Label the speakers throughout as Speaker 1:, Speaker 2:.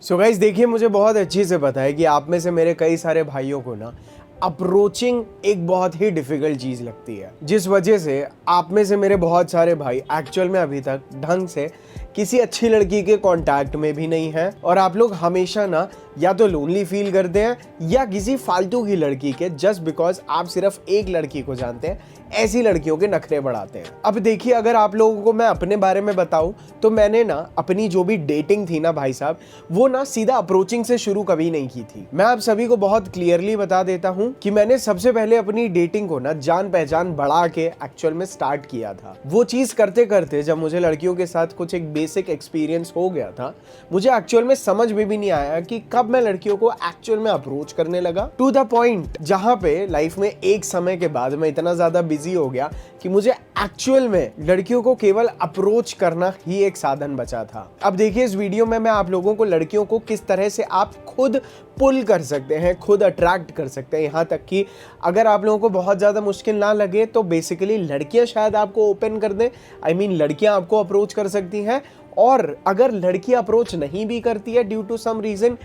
Speaker 1: So guys देखिए, मुझे बहुत अच्छे से पता है कि आप में से मेरे कई सारे भाइयों को ना अप्रोचिंग एक बहुत ही डिफिकल्ट चीज लगती है, जिस वजह से आप में से मेरे बहुत सारे भाई एक्चुअल में अभी तक ढंग से किसी अच्छी लड़की के कांटेक्ट में भी नहीं है। और आप लोग हमेशा ना या तो लोनली फील करते हैं या किसी फालतू की लड़की के, जस्ट बिकॉज आप सिर्फ एक लड़की को जानते हैं, ऐसी लड़कियों के नखरे बढ़ाते हैं। अब देखिए, अगर आप लोगों को मैं अपने बारे में बताऊं तो मैंने ना अपनी जो भी डेटिंग थी ना भाई साहब, वो ना सीधा अप्रोचिंग से शुरू कभी नहीं की थी। मैं आप सभी को बहुत क्लियरली बता देता हूं कि मैंने सबसे पहले अपनी डेटिंग को ना जान पहचान बढ़ा के एक्चुअल में स्टार्ट किया था। वो चीज करते करते जब मुझे लड़कियों के साथ कुछ एक बेसिक एक्सपीरियंस हो गया था, मुझे एक्चुअल में समझ में भी नहीं आया कि कब मैं लड़कियों को एक्चुअल में अप्रोच करने लगा, टू द पॉइंट जहां पे लाइफ में एक समय के बाद मैं इतना ज्यादा बिजी हो गया कि मुझे एक्चुअल में लड़कियों को केवल अप्रोच करना ही एक साधन बचा था। अब देखिए, इस वीडियो में मैं आप लोगों को लड़कियों को किस तरह से आप खुद पुल कर सकते हैं, खुद अट्रैक्ट कर सकते हैं, यहाँ तक कि अगर आप लोगों को बहुत ज़्यादा मुश्किल ना लगे तो बेसिकली लड़कियां शायद आपको ओपन कर दें। आई मीन लड़कियां आपको अप्रोच कर सकती हैं। और अगर लड़की अप्रोच नहीं भी करती है ड्यू टू सम रीजन,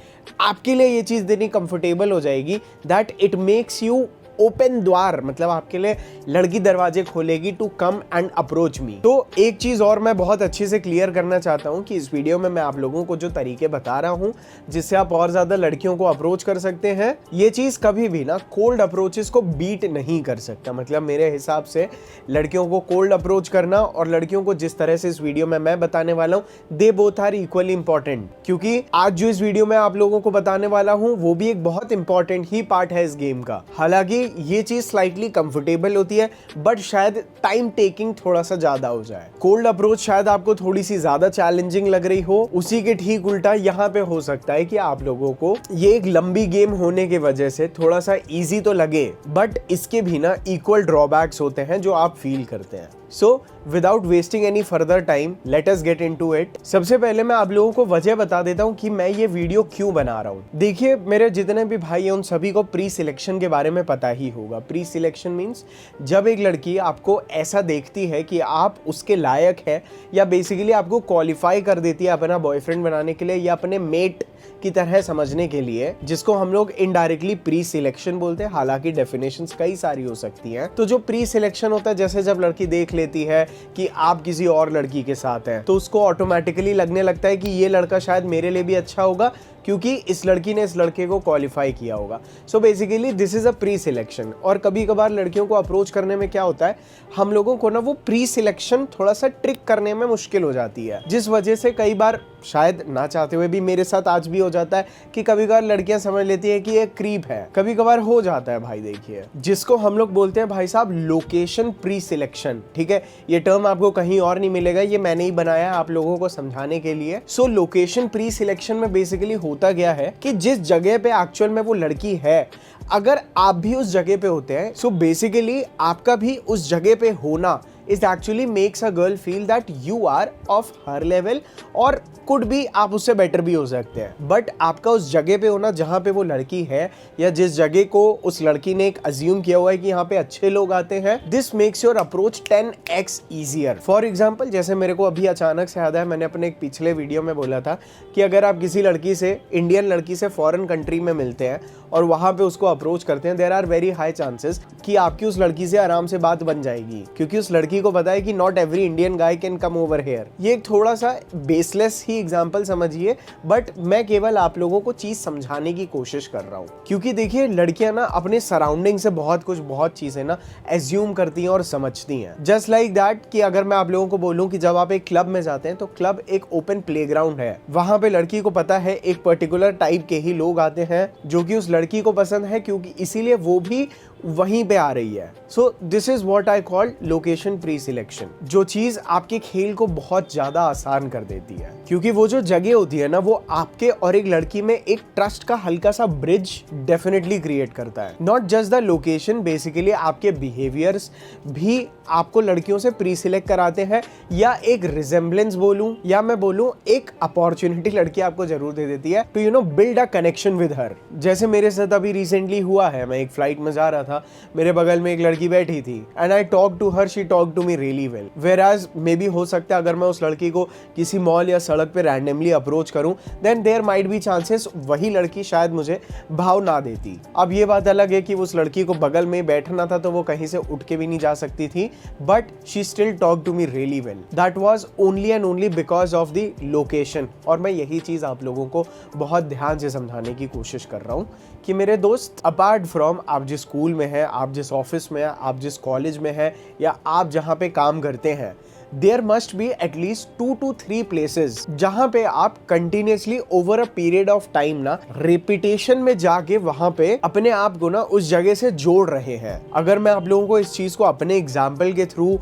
Speaker 1: आपके लिए ये चीज़ देनी कंफर्टेबल हो जाएगी that it makes you open द्वार, मतलब आपके लिए लड़की दरवाजे खोलेगी to come and approach me. तो एक चीज और मैं बहुत अच्छे से क्लियर करना चाहता हूं कि इस वीडियो में मैं आप लोगों को जो तरीके बता रहा हूं जिससे आप और ज्यादा लड़कियों को अप्रोच कर सकते हैं, ये चीज कभी भी ना कोल्ड अप्रोचेस को बीट नहीं कर सकता। मतलब मेरे हिसाब से लड़कियों को कोल्ड अप्रोच करना और लड़कियों को जिस तरह से इस वीडियो में मैं बताने वाला हूं, they both are equally important. क्योंकि आज जो इस वीडियो में आप लोगों को बताने वाला हूं वो भी एक बहुत इंपॉर्टेंट ही पार्ट है इस गेम का। हालांकि ये चीज स्लाइटली कंफर्टेबल होती है बट शायद टाइम टेकिंग थोड़ा सा ज्यादा हो जाए। कोल्ड अप्रोच शायद आपको थोड़ी सी ज्यादा चैलेंजिंग लग रही हो, उसी के ठीक उल्टा यहाँ पे हो सकता है कि आप लोगों को ये एक लंबी गेम होने की वजह से थोड़ा सा इजी तो लगे, बट इसके भी ना इक्वल ड्रॉबैक्स होते हैं जो आप फील करते हैं। So, without wasting any further time, let us get into it. सबसे पहले मैं आप लोगों को वजह बता देता हूँ कि मैं ये वीडियो क्यों बना रहा हूँ। देखिए, मेरे जितने भी भाई हैं उन सभी को प्री सिलेक्शन के बारे में पता ही होगा। प्री सिलेक्शन मीन्स जब एक लड़की आपको ऐसा देखती है कि आप उसके लायक है या बेसिकली आपको क्वालिफाई कर देती है अपना बॉयफ्रेंड बनाने के लिए या अपने मेट की तरह समझने के लिए, जिसको हम लोग इनडायरेक्टली प्री सिलेक्शन बोलते हैं। हालांकि डेफिनेशंस कई सारी हो सकती हैं। तो जो प्री सिलेक्शन होता है, जैसे जब लड़की देख लेती है कि आप किसी और लड़की के साथ हैं तो उसको ऑटोमेटिकली लगने लगता है कि ये लड़का शायद मेरे लिए भी अच्छा होगा क्योंकि इस लड़की ने इस लड़के को क्वालिफाई किया होगा। So basically this is a pre selection. और कभी कभार लड़कियों को अप्रोच करने में क्या होता है, हम लोगों को ना वो प्री सिलेक्शन थोड़ा सा ट्रिक करने में मुश्किल हो जाती है, जिस वजह से कई बार शायद ना चाहते हुए भी मेरे साथ आज भी हो जाता है कि कभी कभार लड़कियां समझ लेती है कि ये क्रीप है। कभी कभार हो जाता है भाई, देखिए, जिसको हम लोग बोलते हैं भाई साहब लोकेशन प्री सिलेक्शन। ठीक है, ये टर्म आपको कहीं और नहीं मिलेगा, ये मैंने ही बनाया है आप लोगों को समझाने के लिए। सो लोकेशन प्री सिलेक्शन में बेसिकली होता गया है कि जिस जगह पे एक्चुअल में वो लड़की है, अगर आप भी उस जगह पे होते हैं, सो बेसिकली आपका भी उस जगह पे होना it actually makes a girl feel that you are of her level, और कुड भी आप उससे बेटर भी हो सकते हैं। बट आपका उस जगह पे होना जहां पे वो लड़की है या जिस जगह को उस लड़की ने एक अज्यूम किया हुआ है कि यहाँ पे अच्छे लोग आते हैं, this makes your approach 10x easier. For example, जैसे मेरे को अभी अचानक से याद है, मैंने अपने एक पिछले वीडियो में बोला था कि अगर आप किसी लड़की से, इंडियन लड़की से फॉरेन कंट्री में मिलते हैं और वहां पे उसको अप्रोच करते हैं, there are very high chances कि आपकी उस लड़की से आराम से बात बन जाएगी, क्योंकि उस लड़की को पता है कि not every Indian guy can come over here. ये एक थोड़ा सा बेसलेस ही एग्जांपल समझिए, बट मैं केवल आप लोगों को चीज समझाने की कोशिश कर रहा हूँ। क्योंकि देखिए, लड़कियां ना अपने सराउंडिंग से बहुत चीजें ना एज्यूम करती हैं और समझती हैं। जस्ट लाइक दैट कि अगर मैं आप लोगों को बोलूं कि जब आप एक क्लब में जाते हैं तो क्लब एक ओपन प्लेग्राउंड है, वहां पे लड़की को पता है एक पर्टिकुलर टाइप के ही लोग आते हैं जो कि उस लड़की को पसंद है, क्योंकि इसीलिए वो भी वहीं पे आ रही है। सो this is what I call location pre selection, जो चीज आपके खेल को बहुत ज्यादा आसान कर देती है। क्योंकि वो जो जगह होती है ना, वो आपके और एक लड़की में एक ट्रस्ट का हल्का सा ब्रिज डेफिनेटली क्रिएट करता है। Not just the location, basically आपके बिहेवियर्स भी आपको लड़कियों से प्री सिलेक्ट कराते हैं, या एक रिजेम्बलेंस बोलूं या मैं बोलूं एक अपॉर्चुनिटी लड़की आपको जरूर दे देती है to build a connection with her. जैसे मेरे साथ अभी रिसेंटली हुआ है, मैं एक फ्लाइट में जा रहा था था, मेरे बगल में एक लड़की बैठी थी and I talk to her, she talk to me really well. Whereas maybe हो सकता है अगर मैं उस लड़की को किसी मॉल या सड़क पे रैंडमली अप्रोच करूं, then there might be chances वही लड़की शायद मुझे भाव ना देती। अब ये बात अलग है कि उस लड़की को बगल में बैठना था तो वो कहीं से उठ के भी नहीं जा सकती थी, but she still talk to me really well. That was only and only because of the location. और मैं यही चीज आप लोगों को बहुत ध्यान से समझाने की कोशिश कर रहा हूँ कि मेरे दोस्त, अपार्ट फ्रॉम आप जिस स्कूल में हैं, आप जिस ऑफिस में हैं, आप जिस कॉलेज में हैं, या आप जहाँ पे काम करते हैं, there must be at least 2 to 3 places जहां पे आप continuously over a period of time ना रेपिटेशन में जाके वहां पे अपने आप को ना उस जगह से जोड़ रहे हैं। अगर मैं आप लोगों को इस चीज को अपने एग्जाम्पल के थ्रू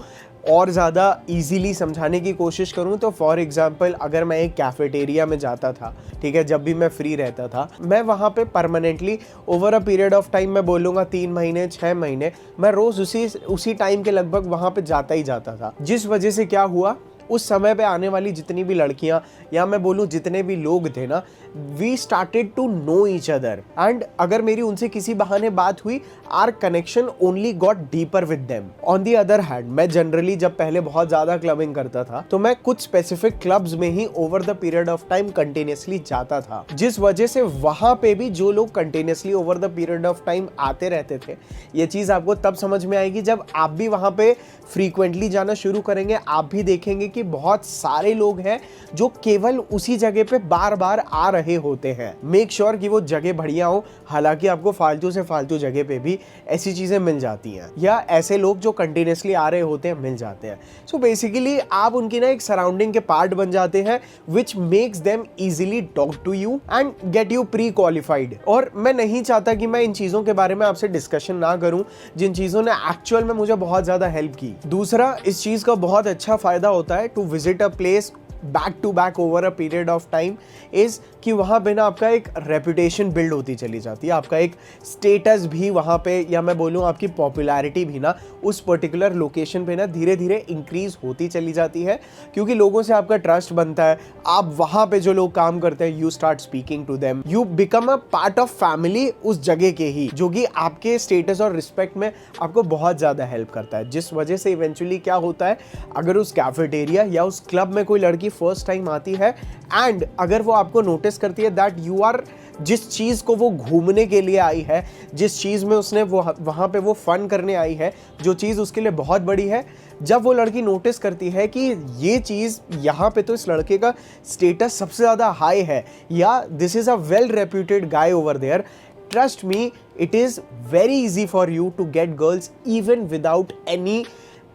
Speaker 1: और ज़्यादा इजीली समझाने की कोशिश करूं तो फॉर एग्जांपल अगर मैं एक कैफेटेरिया में जाता था, ठीक है, जब भी मैं फ्री रहता था, मैं वहां पे permanently over a period of time, मैं बोलूँगा 3 महीने 6 महीने, मैं रोज़ उसी टाइम के लगभग वहां पे जाता ही जाता था। जिस वजह से क्या हुआ, उस समय पे आने वाली जितनी भी लड़कियां या मैं बोलूं जितने भी लोग थे ना, we started to know each other and अगर मेरी उनसे किसी बहाने बात हुई, our connection only got deeper with them. On the other hand मैं जनरली जब पहले बहुत ज्यादा क्लबिंग करता था तो मैं कुछ स्पेसिफिक क्लब्स में ही over the period of time continuously जाता था, जिस वजह से वहां पे भी जो लोग continuously over the period of time आते रहते थे, ये चीज आपको तब समझ में आएगी जब आप भी वहां पे फ्रीक्वेंटली जाना शुरू करेंगे। आप भी देखेंगे कि बहुत सारे लोग हैं जो केवल उसी जगह पे बार बार आ रहे होते हैं। मेक श्योर कि वो जगह बढ़िया हो, हालांकि आपको फालतू से फालतू जगह पे भी ऐसी चीजें मिल जाती हैं या ऐसे लोग जो कंटिन्यूसली आ रहे होते हैं मिल जाते हैं। सो बेसिकली आप उनकी ना एक सराउंडिंग के पार्ट बन जाते हैं, which makes them easily talk to you and get you pre qualified. और मैं नहीं चाहता कि मैं इन चीजों के बारे में आपसे डिस्कशन ना करूं जिन चीजों ने एक्चुअल में मुझे बहुत ज्यादा हेल्प की। दूसरा, इस चीज का बहुत अच्छा फायदा होता है to visit a place back to back over a period of time is कि वहाँ पे ना आपका एक रेपुटेशन बिल्ड होती चली जाती है, आपका एक स्टेटस भी वहाँ पे, या मैं बोलूँ आपकी पॉपुलैरिटी भी ना उस पर्टिकुलर लोकेशन पे ना धीरे धीरे इंक्रीज होती चली जाती है, क्योंकि लोगों से आपका ट्रस्ट बनता है। आप वहाँ पे जो लोग काम करते हैं, you start speaking to them, you become a part of family उस जगह के ही, जो कि आपके स्टेटस और रिस्पेक्ट में आपको बहुत ज़्यादा हेल्प करता है। जिस वजह से इवेंचुअली क्या होता है, अगर उस कैफेटेरिया या उस क्लब में कोई लड़की फर्स्ट टाइम आती है एंड अगर वो आपको नोटिस करती है दैट यू आर, जिस चीज को वो घूमने के लिए आई है, जिस चीज में उसने वो वहां पे वो फन करने आई है, जो चीज उसके लिए बहुत बड़ी है, जब वो लड़की नोटिस करती है कि ये चीज यहाँ पे तो इस लड़के का स्टेटस सबसे ज्यादा हाई है, या this is a well reputed guy over there, trust me, it is very easy for you to get girls even without any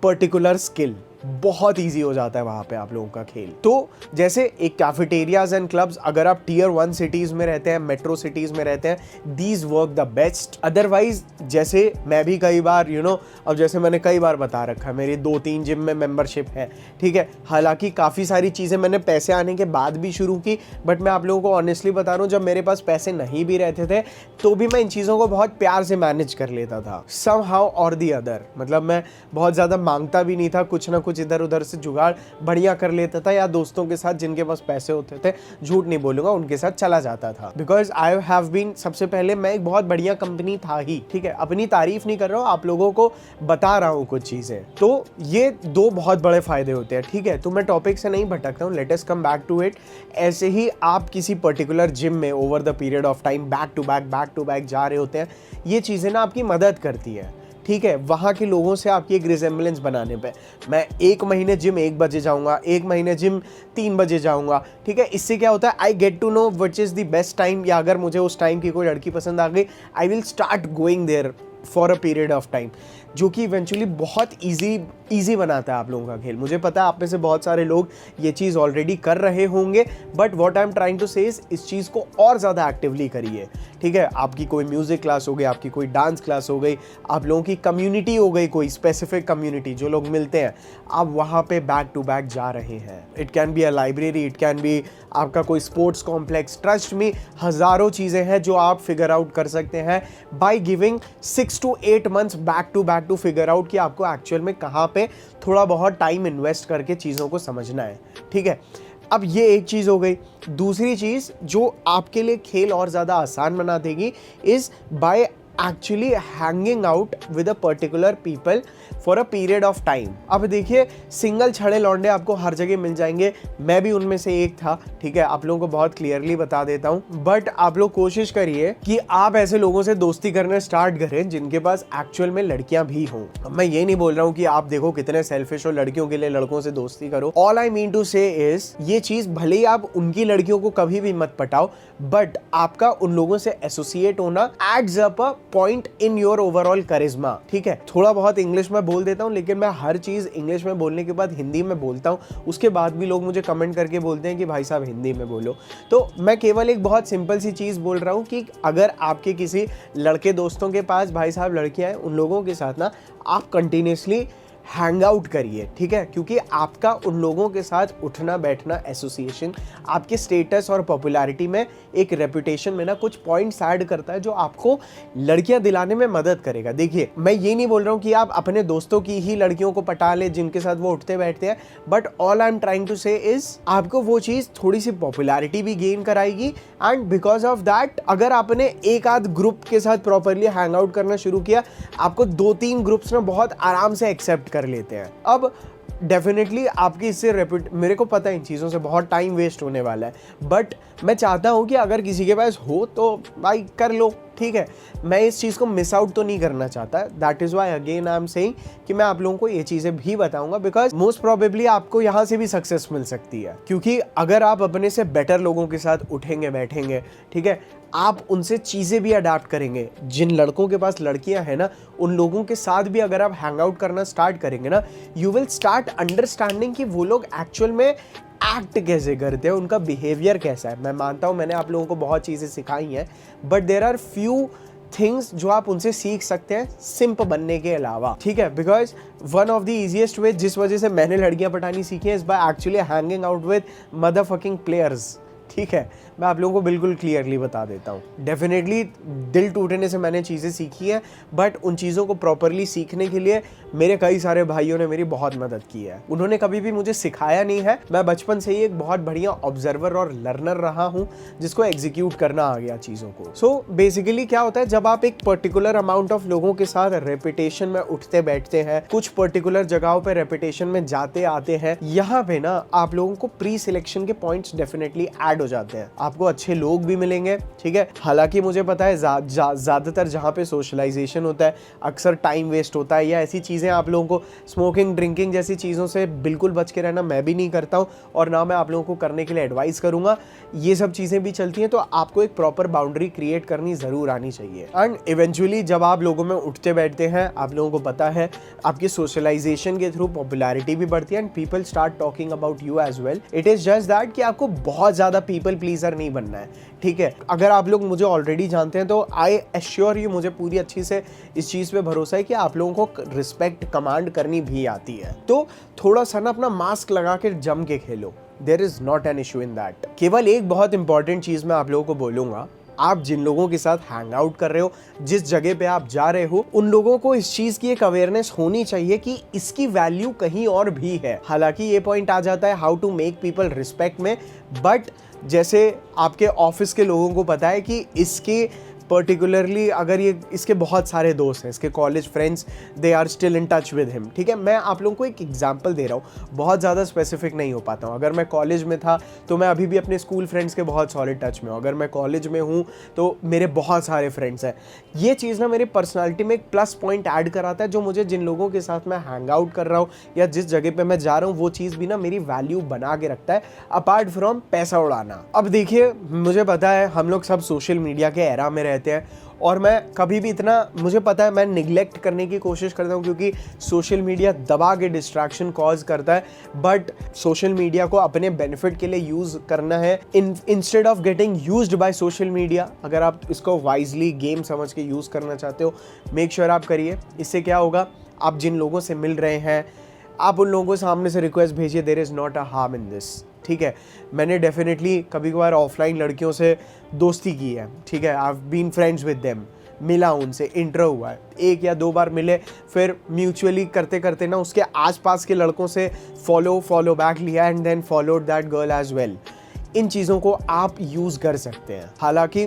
Speaker 1: particular skill. बहुत इजी हो जाता है वहां पे आप लोगों का खेल। तो जैसे एक कैफेटेरियाज एंड क्लब्स, अगर आप टियर 1 सिटीज में रहते हैं, मेट्रो सिटीज में रहते हैं, these work the best. Otherwise जैसे मैं भी कई बार अब जैसे मैंने कई बार बता रखा है, मेरी 2-3 जिम में मेंबरशिप है, ठीक है, हालांकि काफ़ी सारी चीज़ें मैंने पैसे आने के बाद भी शुरू की, बट मैं आप लोगों को ऑनेस्टली बता रहा हूँ, जब मेरे पास पैसे नहीं भी रहते थे तो भी मैं इन चीज़ों को बहुत प्यार से मैनेज कर लेता था, समहाउ और दी अदर। मतलब मैं बहुत ज़्यादा मांगता भी नहीं था, कुछ ना कुछ इधर उधर से जुगाड़ बढ़िया कर लेता था, या दोस्तों के साथ जिनके पास पैसे होते थे, झूठ नहीं बोलूंगा, उनके साथ चला जाता था। बिकॉज आई हैव बीन, सबसे पहले मैं एक बहुत बढ़िया कंपनी था ही, ठीक है, अपनी तारीफ नहीं कर रहा हूँ, आप लोगों को बता रहा हूँ कुछ चीजें। तो ये 2 बहुत बड़े फायदे होते हैं, ठीक है। तो मैं टॉपिक से नहीं भटकता हूँ, let us come back to it. ऐसे ही आप किसी पर्टिकुलर जिम में over the period of time back to back जा रहे होते हैं, ये चीजें ना आपकी मदद करती है, ठीक है, वहाँ के लोगों से आपकी एक रिजेम्बलेंस बनाने पे। मैं 1 महीने जिम 1 बजे जाऊँगा, 1 महीने जिम 3 बजे जाऊँगा, ठीक है, इससे क्या होता है, I get to know which is the best time, या अगर मुझे उस टाइम की कोई लड़की पसंद आ गई, I will start going there for a period of time, जो कि इवेंचुअली बहुत ईजी बनाता है आप लोगों का खेल। मुझे पता है आप में से बहुत सारे लोग ये चीज़ ऑलरेडी कर रहे होंगे, but what I am trying to say इस चीज़ को और ज़्यादा एक्टिवली करिए, ठीक है। आपकी कोई म्यूज़िक क्लास हो गई, आपकी कोई डांस क्लास हो गई, आप लोगों की कम्युनिटी हो गई, कोई स्पेसिफिक कम्युनिटी, जो लोग मिलते हैं, आप वहाँ पे बैक टू बैक जा रहे हैं। It can be a library, it can be आपका कोई स्पोर्ट्स कॉम्प्लेक्स, ट्रस्ट में हज़ारों चीज़ें हैं जो आप फिगर आउट कर सकते हैं by giving 6 to 8 months back to figure out कि आपको एक्चुअल में कहाँ पे थोड़ा बहुत टाइम इन्वेस्ट करके चीज़ों को समझना है, ठीक है। अब ये एक चीज़ हो गई। दूसरी चीज़ जो आपके लिए खेल और ज़्यादा आसान बना देगी is by actually hanging out with a particular people for a period of time. अब देखिए, सिंगल छड़े लौंडे आपको हर जगह मिल जाएंगे, मैं भी उनमें से एक था, ठीक है, आप लोगों को बहुत क्लियरली बता देता हूं। बट आप लोग कोशिश करिए कि आप ऐसे लोगों से दोस्ती करना स्टार्ट करें जिनके पास एक्चुअल में लड़कियां भी हों। मैं ये नहीं बोल रहा हूं कि आप देखो कितने सेल्फिश हो, लड़कियों के लिए लड़कों से दोस्ती करो। All I mean to say is, ये चीज भले ही आप उनकी लड़कियों को कभी भी मत पटाओ, बट आपका उन लोगों से एसोसिएट होना adds up a point in your overall charisma, ठीक है। थोड़ा बहुत इंग्लिश में बोल देता हूं, लेकिन मैं हर चीज इंग्लिश में बोलने के बाद हिंदी में बोलता हूं, उसके बाद भी लोग मुझे कमेंट करके बोलते हैं कि भाई साहब हिंदी में बोलो। तो मैं केवल एक बहुत सिंपल सी चीज बोल रहा हूं कि अगर आपके किसी लड़के दोस्तों के पास भाई साहब लड़कियां हैं, उन लोगों के साथ ना आप कंटिन्यूसली हैंग आउट करिए, ठीक है, क्योंकि आपका उन लोगों के साथ उठना बैठना एसोसिएशन आपके स्टेटस और पॉपुलैरिटी में, एक रेपुटेशन में ना कुछ पॉइंट्स ऐड करता है जो आपको लड़कियां दिलाने में मदद करेगा। देखिए, मैं ये नहीं बोल रहा हूं कि आप अपने दोस्तों की ही लड़कियों को पटा ले जिनके साथ वो उठते बैठते हैं, but all I am trying to say is आपको वो चीज थोड़ी सी पॉपुलैरिटी भी गेन कराएगी, एंड बिकॉज ऑफ दैट अगर आपने एक आध ग्रुप के साथ प्रॉपरली हैंग आउट करना शुरू किया, आपको 2-3 ग्रुप्स ना बहुत आराम से एक्सेप्ट कर लेते हैं। अब डेफिनेटली आपकी इससे मेरे को पता है इन चीज़ों से बहुत टाइम वेस्ट होने वाला है, बट मैं चाहता हूं कि अगर किसी के पास हो तो भाई कर लो, ठीक है। मैं इस चीज़ को मिस आउट तो नहीं करना चाहता, that is why again I am saying कि मैं आप लोगों को ये चीज़ें भी बताऊंगा, बिकॉज मोस्ट प्रोबेबली आपको यहाँ से भी सक्सेस मिल सकती है, क्योंकि अगर आप अपने से बेटर लोगों के साथ उठेंगे बैठेंगे, ठीक है, आप उनसे चीज़ें भी अडाप्ट करेंगे। जिन लड़कों के पास लड़कियां हैं ना, उन लोगों के साथ भी अगर आप हैंग आउट करना स्टार्ट करेंगे ना, यू विल स्टार्ट अंडरस्टैंडिंग कि वो लोग एक्चुअल में एक्ट कैसे करते हैं, उनका बिहेवियर कैसा है। मैं मानता हूं मैंने आप लोगों को बहुत चीज़ें सिखाई हैं, but there are few things जो आप उनसे सीख सकते हैं सिंप बनने के अलावा, ठीक है। Because one of the easiest way जिस वजह से मैंने लड़कियां पटानी सीखी है is by actually hanging out with motherfucking players, ठीक है। मैं आप लोगों को बिल्कुल क्लियरली बता देता हूँ। डेफिनेटली दिल टूटने से मैंने चीज़ें सीखी हैं, बट उन चीज़ों को प्रॉपरली सीखने के लिए मेरे कई सारे भाइयों ने मेरी बहुत मदद की है। उन्होंने कभी भी मुझे सिखाया नहीं है, मैं बचपन से ही एक बहुत बढ़िया ऑब्जर्वर और लर्नर रहा हूँ जिसको एग्जीक्यूट करना आ गया चीज़ों को। सो बेसिकली क्या होता है, जब आप एक पर्टिकुलर अमाउंट ऑफ लोगों के साथ रेपुटेशन में उठते बैठते हैं, कुछ पर्टिकुलर जगहों पे रेपुटेशन में जाते आते हैं, यहाँ पे ना आप लोगों को प्री सिलेक्शन के पॉइंट्स डेफिनेटली ऐड हो जाते हैं, आपको अच्छे लोग भी मिलेंगे, ठीक है। हालांकि मुझे पता है ज्यादातर जहाँ पे सोशलाइजेशन होता है अक्सर टाइम वेस्ट होता है, या ऐसी चीजें आप लोगों को स्मोकिंग ड्रिंकिंग जैसी चीजों से बिल्कुल बच के रहना मैं भी नहीं करता हूँ, और ना मैं आप लोगों को करने के लिए एडवाइस करूंगा। ये सब चीजें भी चलती हैं, तो आपको एक प्रॉपर बाउंड्री क्रिएट करनी जरूर आनी चाहिए। एंड इवेंचुअली जब आप लोगों में उठते बैठते हैं, आप लोगों को पता है आपकी सोशलाइजेशन के थ्रू पॉपुलैरिटी भी बढ़ती है, and people start talking about you as well. It is just that कि आपको बहुत ज्यादा पीपल प्लीजर नहीं बनना है, ठीक है। अगर आप लोग मुझे ऑलरेडी जानते हैं तो आई एश्योर यू, मुझे पूरी अच्छी से इस चीज पे भरोसा है कि आप लोगों को रिस्पेक्ट कमांड करनी भी आती है। तो थोड़ा सा ना अपना मास्क लगा के जम के खेलो, there is not an issue in that. केवल एक बहुत इंपॉर्टेंट चीज मैं आप लोगों को बोलूंगा, आप जिन लोगों के साथ हैंग आउट कर रहे हो, जिस जगह पे आप जा रहे हो, उन लोगों को इस चीज की एक अवेयरनेस होनी चाहिए कि इसकी वैल्यू कहीं और भी है। हालांकि ये पॉइंट आ जाता है how to make people respect में, बट जैसे आपके ऑफिस के लोगों को पता है कि इसके पर्टिकुलरली अगर ये इसके बहुत सारे दोस्त हैं, इसके college friends, they are still in touch with him, ठीक है। मैं आप लोगों को एक एग्जांपल दे रहा हूँ, बहुत ज़्यादा स्पेसिफिक नहीं हो पाता हूँ। अगर मैं कॉलेज में था तो मैं अभी भी अपने स्कूल फ्रेंड्स के बहुत सॉलिड टच में हूँ, अगर मैं कॉलेज में हूँ तो मेरे बहुत सारे फ्रेंड्स हैं। ये चीज़ ना मेरी पर्सनैलिटी में एक प्लस पॉइंट ऐड कराता है, जो मुझे जिन लोगों के साथ मैं हैंग आउट कर रहा हूँ या जिस जगह पर मैं जा रहा हूँ, वो चीज़ भी ना मेरी वैल्यू बना के रखता है, अपार्ट फ्रॉम पैसा उड़ाना। अब देखिए, मुझे पता है हम लोग सब सोशल मीडिया के एरा में रहते हैं, और मैं कभी भी इतना, मुझे पता है मैं निगलेक्ट करने की कोशिश करता हूँ क्योंकि सोशल मीडिया दबा के डिस्ट्रैक्शन कॉज करता है, बट सोशल मीडिया को अपने बेनिफिट के लिए यूज़ करना है instead of getting used by social media. अगर आप इसको वाइजली गेम समझ के यूज़ करना चाहते हो, मेक श्योर आप करिए। इससे क्या होगा, आप जिन लोगों से मिल रहे हैं, आप उन लोगों को सामने से रिक्वेस्ट भेजिए, there is not a harm in this, ठीक है। मैंने डेफिनेटली कभी कभार ऑफलाइन लड़कियों से दोस्ती की है, ठीक है, I have been friends with them, मिला उनसे, इंट्रो हुआ है, 1 या 2 बार मिले, फिर म्यूचुअली करते करते ना उसके आसपास के लड़कों से फॉलो बैक लिया, and then followed that girl as well. इन चीज़ों को आप यूज़ कर सकते हैं। हालांकि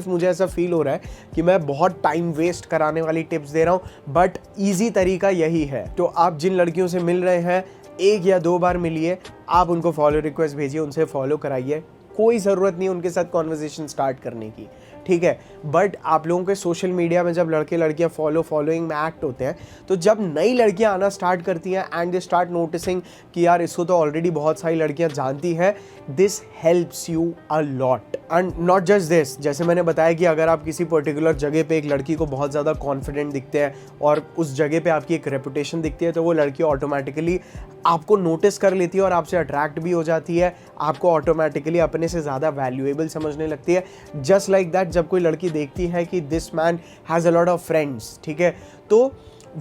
Speaker 1: मुझे ऐसा फील हो रहा है कि मैं बहुत टाइम वेस्ट कराने वाली टिप्स दे रहा हूँ, बट ईजी तरीका यही है। तो आप जिन लड़कियों से मिल रहे हैं, 1 या 2 बार मिलिए, आप उनको फॉलो रिक्वेस्ट भेजिए, उनसे फॉलो कराइए। कोई ज़रूरत नहीं उनके साथ कॉन्वर्सेशन स्टार्ट करने की, ठीक है। बट आप लोगों के सोशल मीडिया में जब लड़के लड़कियां फॉलोइंग में एक्ट होते हैं, तो जब नई लड़कियां आना स्टार्ट करती हैं एंड दे स्टार्ट नोटिसिंग कि यार इसको तो ऑलरेडी बहुत सारी लड़कियां जानती है, this helps you a lot. And not just this, जैसे मैंने बताया कि अगर आप किसी पर्टिकुलर जगह पे एक लड़की को बहुत ज़्यादा कॉन्फिडेंट दिखते हैं और उस जगह पे आपकी एक रेपुटेशन दिखती है, तो वो लड़की ऑटोमेटिकली आपको नोटिस कर लेती है और आपसे अट्रैक्ट भी हो जाती है, आपको ऑटोमेटिकली अपने से ज़्यादा वैल्यूएबल समझने लगती है। जस्ट लाइक दैट, जब कोई लड़की देखती है कि this man has a lot of friends, ठीक है, तो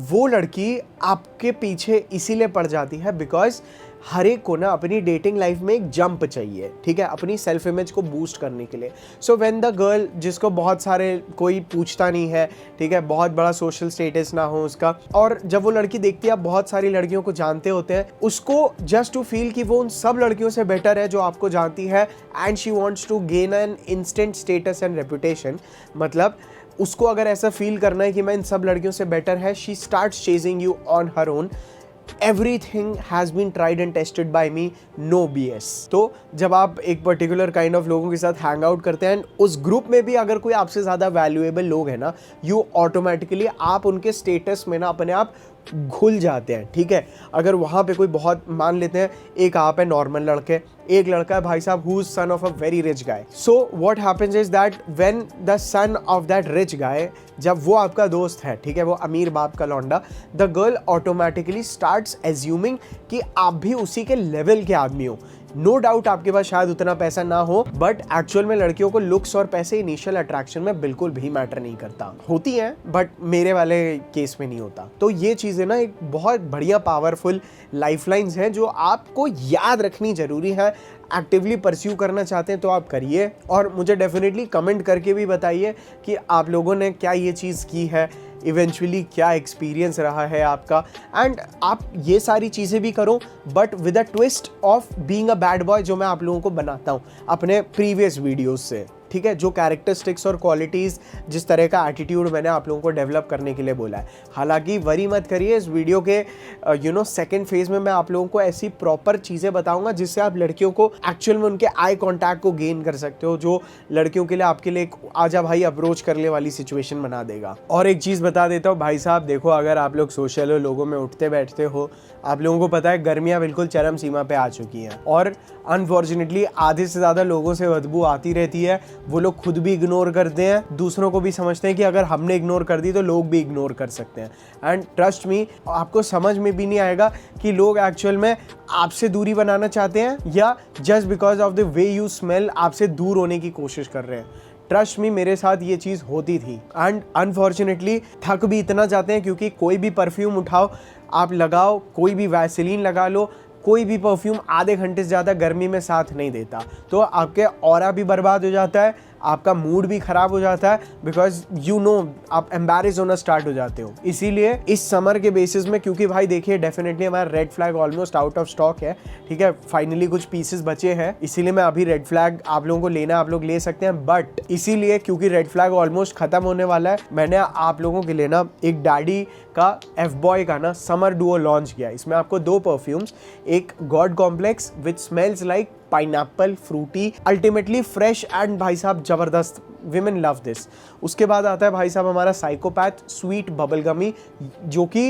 Speaker 1: वो लड़की आपके पीछे इसीलिए पड़ जाती है बिकॉज हर एक को ना अपनी डेटिंग लाइफ में एक जंप चाहिए, ठीक है, अपनी सेल्फ इमेज को बूस्ट करने के लिए। सो व्हेन द गर्ल, जिसको बहुत सारे कोई पूछता नहीं है, ठीक है, बहुत बड़ा सोशल स्टेटस ना हो उसका, और जब वो लड़की देखती है आप बहुत सारी लड़कियों को जानते होते हैं, उसको जस्ट टू फील कि वो उन सब लड़कियों से बेटर है जो आपको जानती है, and she wants to gain an instant status and reputation. मतलब उसको अगर ऐसा फील करना है कि मैं इन सब लड़कियों से बेटर है, she starts chasing you on her own. Everything has been tried and tested by me, no BS। तो जब आप एक पर्टिकुलर काइंड ऑफ लोगों के साथ हैंग आउट करते हैं, उस ग्रुप में भी अगर कोई आपसे ज़्यादा वैल्यूएबल लोग हैं ना, यू ऑटोमेटिकली आप उनके स्टेटस में ना अपने आप घुल जाते हैं, ठीक है। अगर वहाँ पे कोई बहुत, मान लेते हैं एक आप है नॉर्मल लड़के, एक लड़का है भाई साहब who is son of a very rich guy. So what happens is that when the son of that rich गाय, जब वो आपका दोस्त है, ठीक है, वो अमीर बाप का लौंडा, the girl automatically starts assuming कि आप भी उसी के लेवल के आदमी हो। नो डाउट आपके पास शायद उतना पैसा ना हो, बट एक्चुअल में लड़कियों को लुक्स और पैसे इनिशियल अट्रैक्शन में बिल्कुल भी मैटर नहीं करता। होती हैं बट मेरे वाले केस में नहीं होता। तो ये चीज़ें ना एक बहुत बढ़िया पावरफुल लाइफलाइंस हैं जो आपको याद रखनी जरूरी है। एक्टिवली परस्यू करना चाहते हैं तो आप करिए, और मुझे डेफिनेटली कमेंट करके भी बताइए कि आप लोगों ने क्या ये चीज़ की है, इवेंचुअली क्या एक्सपीरियंस रहा है आपका। एंड आप ये सारी चीज़ें भी करो, but with a twist of being a bad boy, जो मैं आप लोगों को बनाता हूँ अपने प्रीवियस वीडियोस से, ठीक है, जो कैरेक्टरिस्टिक्स और क्वालिटीज़, जिस तरह का एटीट्यूड मैंने आप लोगों को डेवलप करने के लिए बोला है। हालांकि वरी मत करिए, इस वीडियो के सेकंड फेज में मैं आप लोगों को ऐसी प्रॉपर चीज़ें बताऊंगा जिससे आप लड़कियों को एक्चुअल में उनके आई कॉन्टैक्ट को गेन कर सकते हो, जो लड़कियों के लिए आपके लिए आजा भाई अप्रोच करने वाली सिचुएशन बना देगा। और एक चीज़ बता देता हूँ भाई साहब, देखो अगर आप लोग सोशल हो, लोगों में उठते बैठते हो, आप लोगों को पता है गर्मियाँ बिल्कुल चरम सीमा पे आ चुकी हैं, और अनफॉर्चुनेटली आधे से ज़्यादा लोगों से बदबू आती रहती है। वो लोग खुद भी इग्नोर करते हैं, दूसरों को भी समझते हैं कि अगर हमने इग्नोर कर दी तो लोग भी इग्नोर कर सकते हैं। एंड ट्रस्ट मी, आपको समझ में भी नहीं आएगा कि लोग एक्चुअल में आपसे दूरी बनाना चाहते हैं या just because of the way you smell आपसे दूर होने की कोशिश कर रहे हैं। ट्रस्ट मी, मेरे साथ ये चीज़ होती थी, एंड अनफॉर्चुनेटली थक भी इतना जाते हैं क्योंकि कोई भी परफ्यूम उठाओ, आप लगाओ, कोई भी वैसलीन लगा लो, कोई भी परफ्यूम आधे घंटे से ज़्यादा गर्मी में साथ नहीं देता। तो आपके ऑरा भी बर्बाद हो जाता है, आपका मूड भी ख़राब हो जाता है, बिकॉज आप एम्बैरेस होना स्टार्ट हो जाते हो। इसीलिए इस समर के बेसिस में, क्योंकि भाई देखिए डेफिनेटली हमारा red flag almost out of stock है, ठीक है, फाइनली कुछ पीसेस बचे हैं, इसीलिए मैं अभी रेड फ्लैग आप लोगों को लेना, आप लोग ले सकते हैं। बट इसीलिए क्योंकि रेड फ्लैग ऑलमोस्ट ख़त्म होने वाला है, मैंने आप लोगों के लिए ना एक डैडी का एफ बॉय का ना समर डुओ लॉन्च किया। इसमें आपको 2 परफ्यूम्स, एक God complex which smells like pineapple, fruity, ultimately fresh and भाई साहब जबरदस्त, विमेन लव दिस। उसके बाद आता है भाई साहब हमारा साइकोपैथ स्वीट बबलगमी, जो कि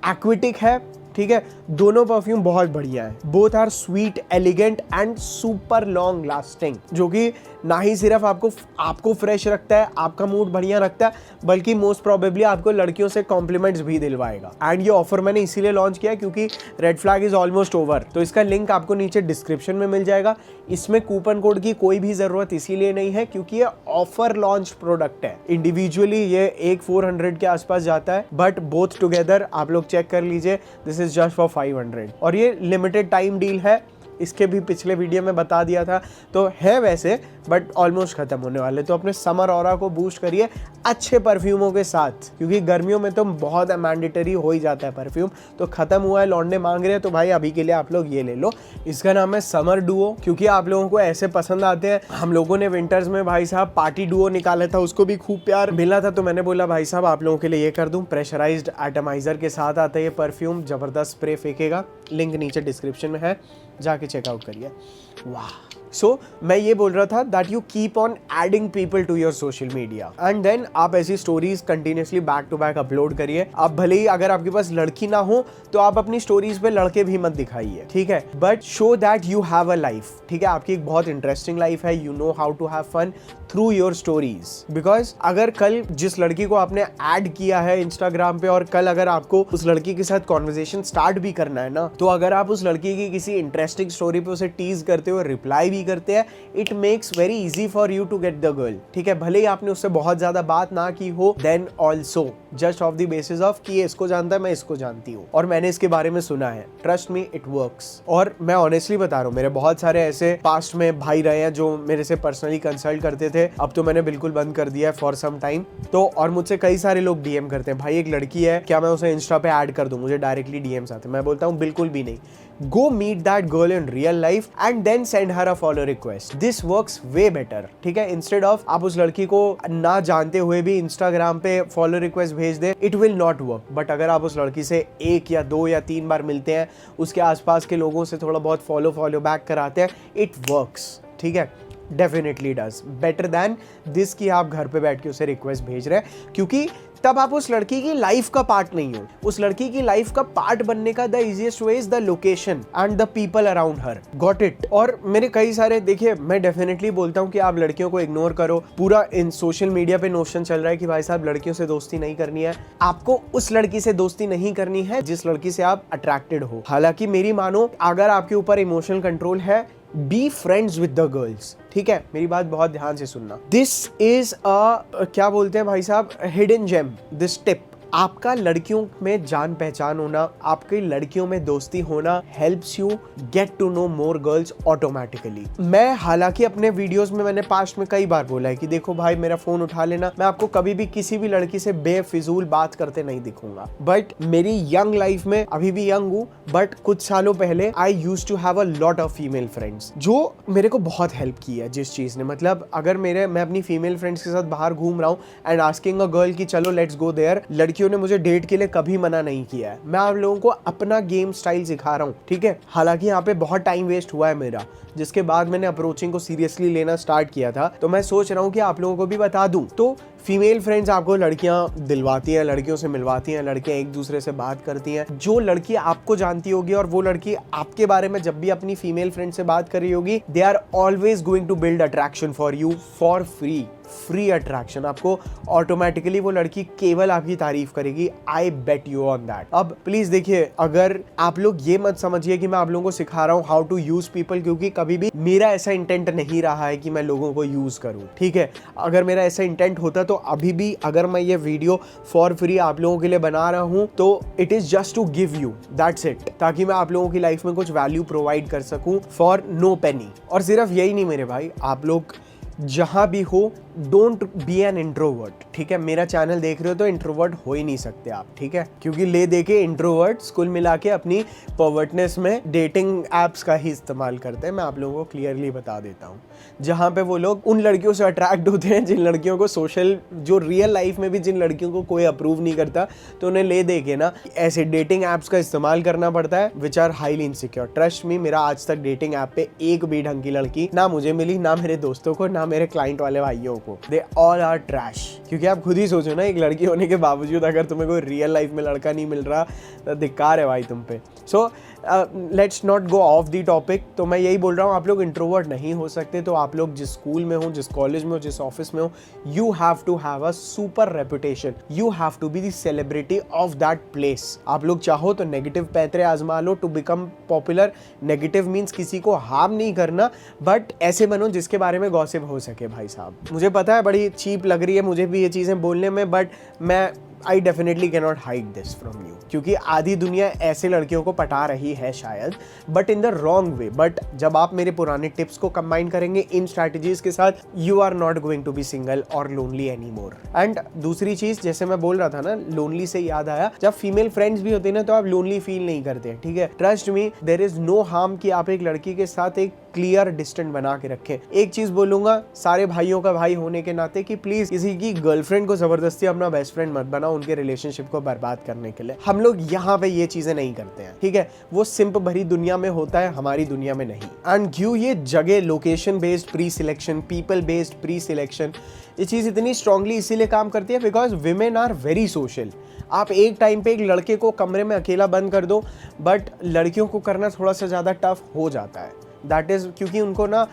Speaker 1: एक्विटिक है, ठीक है। दोनों परफ्यूम बहुत बढ़िया है, both are sweet, elegant and super long lasting, जो कि ना ही सिर्फ आपको फ्रेश रखता है, आपका मूड बढ़िया रखता है, बल्कि मोस्ट प्रोबेबली आपको लड़कियों से कॉम्प्लीमेंट्स भी दिलवाएगा। एंड ये ऑफर मैंने इसीलिए लॉन्च किया क्योंकि red flag is almost over, तो इसका लिंक आपको नीचे डिस्क्रिप्शन में मिल जाएगा। इसमें कूपन कोड की कोई भी जरूरत इसीलिए नहीं है क्योंकि ये ऑफर लॉन्च प्रोडक्ट है। इंडिविजुअली ये 400 के आसपास जाता है, बट बोथ टुगेदर आप लोग चेक कर लीजिए, दिस इज जस्ट फॉर 500, और ये लिमिटेड टाइम डील है। इसके भी पिछले वीडियो में बता दिया था, तो है वैसे बट ऑलमोस्ट खत्म होने वाले। तो अपने समर ऑरा को बूस्ट करिए अच्छे परफ्यूमों के साथ, क्योंकि गर्मियों में तो बहुत मैंडेटरी हो ही जाता है परफ्यूम। तो खत्म हुआ है, लौंडे मांग रहे हैं, तो भाई अभी के लिए आप लोग ये ले लो। इसका नाम है समर डुओ, क्योंकि आप लोगों को ऐसे पसंद आते हैं। हम लोगों ने विंटर्स में भाई साहब पार्टी डुओ निकाला था, उसको भी खूब प्यार मिला था, तो मैंने बोला भाई साहब आप लोगों के लिए ये कर दूं। प्रेशराइज्ड एटमाइजर के साथ आता है ये परफ्यूम, जबरदस्त स्प्रे फेंकेगा। लिंक नीचे डिस्क्रिप्शन में है, जाके चेकआउट करिए। वाह। सो मैं ये बोल रहा था that you keep on adding people to your social media and then आप ऐसी stories continuously back to back upload करिए। आप भले ही अगर आपके पास लड़की ना हो तो आप अपनी स्टोरीज पे लड़के भी मत दिखाइए, ठीक है, but show that you have a life, ठीक है। आपकी एक बहुत इंटरेस्टिंग लाइफ है, you know how to have fun through your stories. Because अगर कल जिस लड़की को आपने ऐड किया है इंस्टाग्राम पे और कल अगर आपको उस लड़की के साथ कॉन्वर्सेशन स्टार्ट भी करना है ना, तो अगर आप उस लड़की की किसी इंटरेस्टिंग स्टोरी पे उसे टीज करते हो, रिप्लाई भी करते हैं, it makes very easy for you to get the girl, ठीक है। भले ही आपने उससे बहुत ज्यादा बात ना की हो, then also just of the basis of कि ये इसको जानता है, मैं इसको जानती हूँ और मैंने इसके बारे में सुना है, ट्रस्ट मी इट वर्क्स। और मैं ऑनेस्टली बता रहा हूँ, मेरे बहुत सारे ऐसे पास्ट में भाई रहे हैं जो मेरे से पर्सनली कंसल्ट करते थे, अब तो मैंने बिल्कुल बंद कर दिया है फॉर सम टाइम। तो और मुझसे कई सारे लोग डीएम करते हैं, भाई एक लड़की है, क्या मैं उसे इंस्टा पे ऐड कर दूं, मुझे डायरेक्टली डीएम्स आते हैं। मैं बोलता हूँ बिल्कुल भी नहीं, go meet that girl in real life and then send her a follow request, this works way better, ठीक है। इंस्टेड ऑफ आप उस लड़की को ना जानते हुए भी इंस्टाग्राम पे फॉलो रिक्वेस्ट भेज दे, it will not work. But अगर आप उस लड़की से 1 या 2 या 3 बार मिलते हैं, उसके आसपास के लोगों से थोड़ा बहुत फॉलो बैक कराते हैं, इट वर्क्स, ठीक है। Definitely does better than this कि आप घर पे बैठ के उसे रिक्वेस्ट भेज रहे हैं, क्योंकि तब आप उस लड़की की लाइफ का पार्ट नहीं हो। उस लड़की की लाइफ का पार्ट बनने का the easiest way is the location and the people around her, got it. और मेरे कई सारे, देखिए मैं डेफिनेटली बोलता हूँ कि आप लड़कियों को इग्नोर करो। पूरा इन सोशल मीडिया पे नोशन चल रहा है कि भाई साहब लड़कियों से दोस्ती नहीं करनी है, आपको उस लड़की से दोस्ती नहीं करनी है जिस लड़की से आप अट्रैक्टेड हो। हालांकि मेरी मानो, अगर आपके ऊपर इमोशनल कंट्रोल है, be friends with the girls, ठीक है। मेरी बात बहुत ध्यान से सुनना, दिस इज क्या बोलते हैं भाई साहब, हिडन जेम, दिस टिप। आपका लड़कियों में जान पहचान होना, आपकी लड़कियों में दोस्ती होना helps you get to know more girls automatically. मैं हालांकि अपने वीडियोस में मैंने पास्ट में कई बार बोला है कि देखो भाई मेरा फोन उठा लेना, मैं आपको कभी भी किसी भी लड़की से बेफिजूल बात करते नहीं दिखूंगा। बट मेरी यंग लाइफ में, अभी भी यंग हूँ, बट कुछ सालों पहले I used to have a lot of female friends, जो मेरे को बहुत हेल्प की है जिस चीज ने। मतलब अगर मैं अपनी फीमेल फ्रेंड्स के साथ बाहर घूम रहा हूँ एंड आस्किंग अ गर्ल कि चलो लेट्स गो देयर, लड़कियों ने मुझे डेट के लिए कभी मना नहीं किया है। मैं आप लोगों को अपना गेम स्टाइल सिखा रहा हूँ, ठीक है। हालांकि यहाँ पे बहुत टाइम वेस्ट हुआ है मेरा, जिसके बाद मैंने अप्रोचिंग को सीरियसली लेना स्टार्ट किया था। तो मैं सोच रहा हूँ कि आप लोगों को भी बता दूं। तो फीमेल फ्रेंड्स आपको लड़कियां दिलवाती हैं, लड़कियों से मिलवाती हैं, लड़कियां एक दूसरे से बात करती हैं। जो लड़की आपको जानती होगी और वो लड़की आपके बारे में जब भी अपनी फीमेल फ्रेंड से बात कर रही होगी, they are always going to build attraction for you for free attraction. आपको ऑटोमेटिकली वो लड़की केवल आपकी तारीफ करेगी, I bet you on that. अब प्लीज देखिए, अगर आप लोग ये मत समझिए कि मैं आप लोगों को सिखा रहा हूँ हाउ टू यूज पीपल, क्योंकि कभी भी मेरा ऐसा इंटेंट नहीं रहा है कि मैं लोगों को यूज करूँ, ठीक है। अगर मेरा ऐसा इंटेंट होता तो अभी भी अगर मैं ये वीडियो फॉर फ्री आप लोगों के लिए बना रहा हूँ तो it is just to give you, that's it, ताकि मैं आप लोगों की लाइफ में कुछ वैल्यू प्रोवाइड कर सकूं फॉर नो पेनी। और सिर्फ यही नहीं मेरे भाई, आप लोग जहां भी हो, डोंट बी एन इंट्रोवर्ट, ठीक है। मेरा चैनल देख रहे हो तो इंट्रोवर्ट हो ही नहीं सकते आप, ठीक है, क्योंकि ले देके इंट्रोवर्ट्स कुल मिला के अपनी पर्वर्टनेस में डेटिंग एप्स का ही इस्तेमाल करते हैं। मैं आप लोगों को क्लियरली बता देता हूँ, जहाँ पे वो लोग उन लड़कियों से अट्रैक्ट होते हैं जिन लड़कियों को सोशल, जो रियल लाइफ में भी जिन लड़कियों को कोई अप्रूव नहीं करता, तो उन्हें ले दे के ना ऐसे डेटिंग एप्स का इस्तेमाल करना पड़ता है, which are highly insecure. Trust me, मेरा आज तक डेटिंग ऐप पे एक भी ढंग की लड़की ना मुझे मिली, ना मेरे दोस्तों को, ना मेरे क्लाइंट वाले भाइयों को। They all are trash. क्योंकि आप खुद ही सोचो ना, एक लड़की होने के बावजूद अगर तुम्हें कोई रियल लाइफ में लड़का नहीं मिल रहा तो धिक्कार है भाई तुम पे। So let's not go of the topic. तो मैं यही बोल रहा हूँ, आप लोग इंट्रोवर्ट नहीं हो सकते तो आप लोग जिस स्कूल में हो, जिस कॉलेज में हो, जिस ऑफिस में हो, you have to have a super reputation, you have to be the celebrity of that place. आप लोग चाहो तो नेगेटिव पैतरे आजमा लो to become popular. Negative means किसी को हार्म नहीं करना, बट ऐसे बनो जिसके बारे में गॉसिप हो सके भाई साहब। मुझे पता है बड़ी चीप लग रही है मुझे भी ये चीज़ें बोलने में, बट मैं I definitely can not hide this from you, क्योंकि आधी दुनिया ऐसे लड़कियों को पटा रही है शायद, but in the wrong way. But जब आप मेरे पुराने टिप्स को कंबाइन करेंगे इन स्ट्रैटेजीज के साथ, you are not going to be single और लोनली एनी मोर। एंड दूसरी चीज, जैसे मैं बोल रहा था ना, लोनली से याद आया, जब फीमेल फ्रेंड्स भी होते हैं ना तो आप लोनली फील नहीं करते, ठीक है। Trust me, there is no harm कि आप एक लड़की के साथ एक क्लियर डिस्टेंस बना के रखें। एक चीज बोलूंगा सारे भाइयों का भाई होने के नाते कि प्लीज किसी की गर्लफ्रेंड को जबरदस्ती अपना बेस्ट फ्रेंड मत बनाओ उनके रिलेशनशिप को बर्बाद करने के लिए। हम लोग यहाँ पे ये चीजें नहीं करते हैं, ठीक है। वो सिंप भरी दुनिया में होता है, हमारी दुनिया में नहीं। एंड क्यों ये जगह location based pre selection, people based pre selection, ये चीज इतनी स्ट्रांगली इसीलिए काम करती है because women are very social. आप एक टाइम पे एक लड़के को कमरे में अकेला बंद कर दो, बट लड़कियों को करना थोड़ा सा ज़्यादा टफ हो जाता है। दैट इज़ क्योंकि उनको ना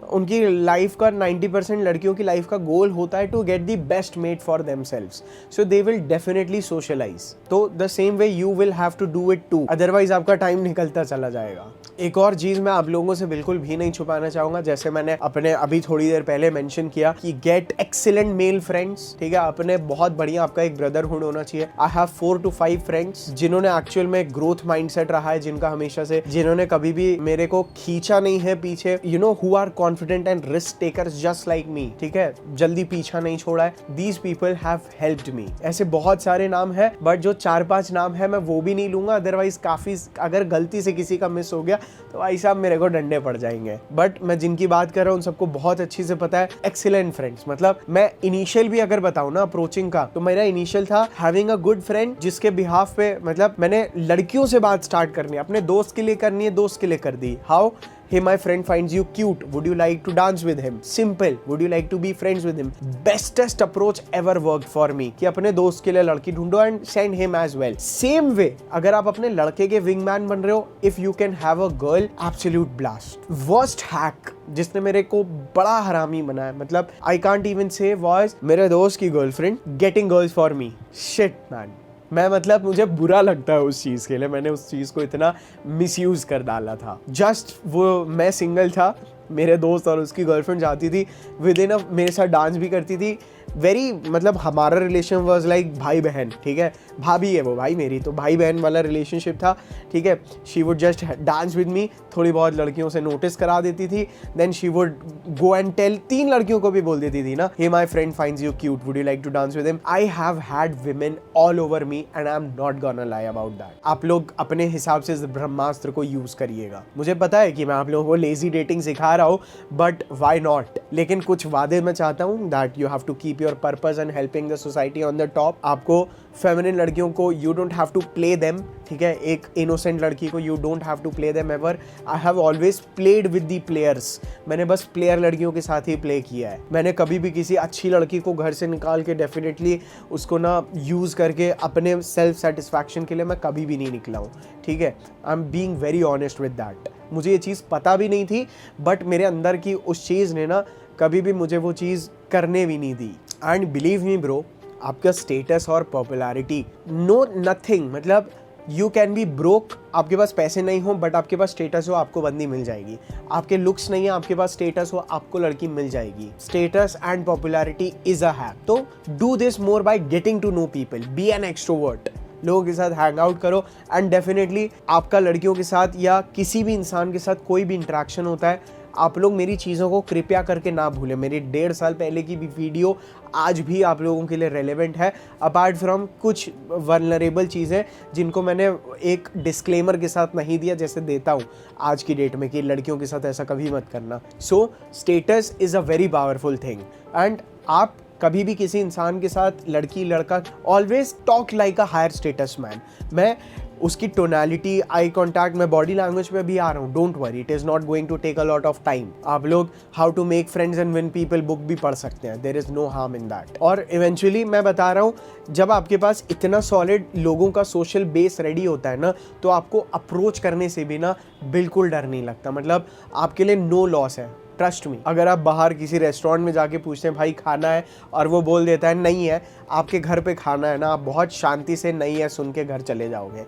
Speaker 1: उनकी लाइफ का 90% लड़कियों की लाइफ का गोल होता है to get the best made for themselves, so they will definitely socialise. तो the same way you will have to do it too, otherwise आपका टाइम निकलता चला जाएगा। एक और चीज मैं आप लोगों से बिल्कुल भी नहीं छुपाना चाहूंगा, जैसे मैंने अपने अभी थोड़ी देर पहले मेंशन किया कि गेट एक्सीलेंट मेल फ्रेंड्स, ठीक है। अपने बहुत बढ़िया आपका एक ब्रदरहुड होना चाहिए। आई हैव 4 to 5 फ्रेंड्स जिन्होंने एक्चुअल में ग्रोथ माइंडसेट रहा है, जिनका हमेशा से, जिन्होंने कभी भी मेरे को खींचा नहीं है पीछे, you know, who are confident and risk takers just like me, ठीक है, जल्दी पीछा नहीं छोड़ा है। These people have helped me. ऐसे बहुत सारे नाम है, बट जो 4-5 नाम है मैं वो भी नहीं लूंगा, अदरवाइज काफी, अगर गलती से किसी का मिस हो गया तो भाई साहब मेरे को डंडे पड़ जाएंगे। बट मैं जिनकी बात कर रहा हूँ उन सबको बहुत अच्छी से पता है। एक्सीलेंट फ्रेंड्स, मतलब मैं इनिशियल भी अगर बताऊँ ना अप्रोचिंग का, तो मेरा इनिशियल था हैविंग अ गुड फ्रेंड, जिसके बिहाफ पे मतलब मैंने लड़कियों से बात स्टार्ट करनी है, अपने दोस्त के लिए करनी है, दोस्त के लिए कर दी। How? Hey, my friend finds you cute. Would you like to dance with him? Simple. Would you like to be friends with him? Bestest approach ever worked for me. कि अपने दोस्त के लिए लड़की ढूंढो and send him as well. Same way, अगर आप अपने लड़के के wingman बन रहे हो, if you can have a girl, absolute blast. Worst hack जिसने मेरे को बड़ा हरामी बनाया, मतलब I can't even say was मेरे दोस्त की girlfriend getting girls for me. Shit man. मैं मतलब मुझे बुरा लगता है उस चीज़ के लिए, मैंने उस चीज़ को इतना मिसयूज कर डाला था। जस्ट वो मैं सिंगल था, मेरे दोस्त और उसकी गर्लफ्रेंड जाती थी विद इन मेरे साथ डांस भी करती थी। वेरी मतलब हमारा रिलेशन वाज लाइक भाई बहन, ठीक है। भाभी है वो भाई मेरी, तो भाई बहन वाला रिलेशनशिप था, ठीक है। She would just dance with me, थोड़ी बहुत लड़कियों से नोटिस करा देती थी, then she would go and tell, 3 लड़कियों को भी बोल देती थी ना, hey my friend finds you cute, would you like to dance with him. I have had women all over me and I am not gonna lie about that. आप लोग अपने हिसाब से इस ब्रह्मास्त्र को यूज करिएगा। मुझे पता है कि मैं आप लोगों को लेजी डेटिंग सिखा रहा हूँ, बट वाई नॉट। लेकिन कुछ वादे मैं चाहता हूँ that you have to keep your purpose and helping the society on the top. आपको फेमिनिन लड़कियों को you don't have to play them, ठीक है। एक इनोसेंट लड़की को you don't have to play them ever. I have always played with the players. मैंने बस प्लेयर लड़कियों के साथ ही प्ले किया है। मैंने कभी भी किसी अच्छी लड़की को घर से निकाल के डेफिनेटली उसको ना यूज करके अपने सेल्फ सेटिस्फैक्शन के लिए मैं कभी भी नहीं निकला हूँ, ठीक है। I am being very honest with that. मुझे ये चीज़ पता भी नहीं थी, बट मेरे अंदर की उस चीज़ ने ना कभी भी मुझे वो चीज़ करने भी नहीं दी। एंड बिलीव मी ब्रो, आपका स्टेटस और पॉपुलैरिटी नो नथिंग, मतलब यू कैन बी ब्रोक, आपके पास पैसे नहीं हो बट आपके पास स्टेटस हो, आपको बंदी मिल जाएगी। आपके लुक्स नहीं है, आपके पास स्टेटस हो, आपको लड़की मिल जाएगी। Status and popularity is a hack. तो do this more by getting to know people, be an extrovert. लोगों के साथ हैंग आउट करो एंड डेफिनेटली आपका लड़कियों के साथ या किसी भी इंसान के साथ कोई भी इंटरेक्शन होता है, आप लोग मेरी चीज़ों को कृपया करके ना भूलें। मेरी 1.5 साल पहले की भी वीडियो आज भी आप लोगों के लिए रेलेवेंट है, अपार्ट फ्रॉम कुछ वल्नरेबल चीज़ें जिनको मैंने एक डिस्क्लेमर के साथ नहीं दिया, जैसे देता हूँ आज की डेट में कि लड़कियों के साथ ऐसा कभी मत करना। So status is a very powerful thing and आप कभी भी किसी इंसान के साथ, लड़की लड़का, always talk like a higher status man. मैं उसकी टोनालिटी, आई कॉन्टैक्ट, मैं बॉडी लैंग्वेज पे भी आ रहा हूँ, don't worry, it is not going to take a lot of time. आप लोग how to make friends and win people book भी पढ़ सकते हैं, there is no harm in that. और इवेंचुअली मैं बता रहा हूँ, जब आपके पास इतना सॉलिड लोगों का सोशल बेस रेडी होता है ना, तो आपको अप्रोच करने से भी ना बिल्कुल डर नहीं लगता। मतलब आपके लिए नो लॉस है, ट्रस्ट मी। अगर आप बाहर किसी रेस्टोरेंट में जाके पूछते हैं भाई खाना है, और वो बोल देता है नहीं है, आपके घर पे खाना है ना, आप बहुत शांति से नहीं है सुन के घर चले जाओगे,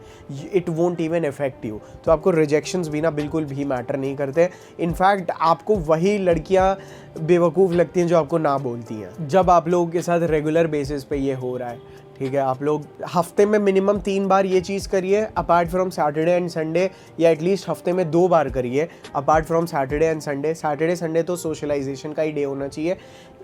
Speaker 1: it won't even effect you. तो आपको रिजेक्शंस भी ना बिल्कुल भी मैटर नहीं करते। इनफैक्ट आपको वही लड़कियां बेवकूफ़ लगती हैं जो आपको ना बोलती हैं। जब आप लोगों के साथ रेगुलर बेसिस पे ये हो रहा है, ठीक है, आप लोग हफ्ते में मिनिमम 3 बार ये चीज़ करिए apart from Saturday and Sunday, या एटलीस्ट हफ्ते में 2 बार करिए apart from Saturday and Sunday. Saturday Sunday तो सोशलाइजेशन का ही डे होना चाहिए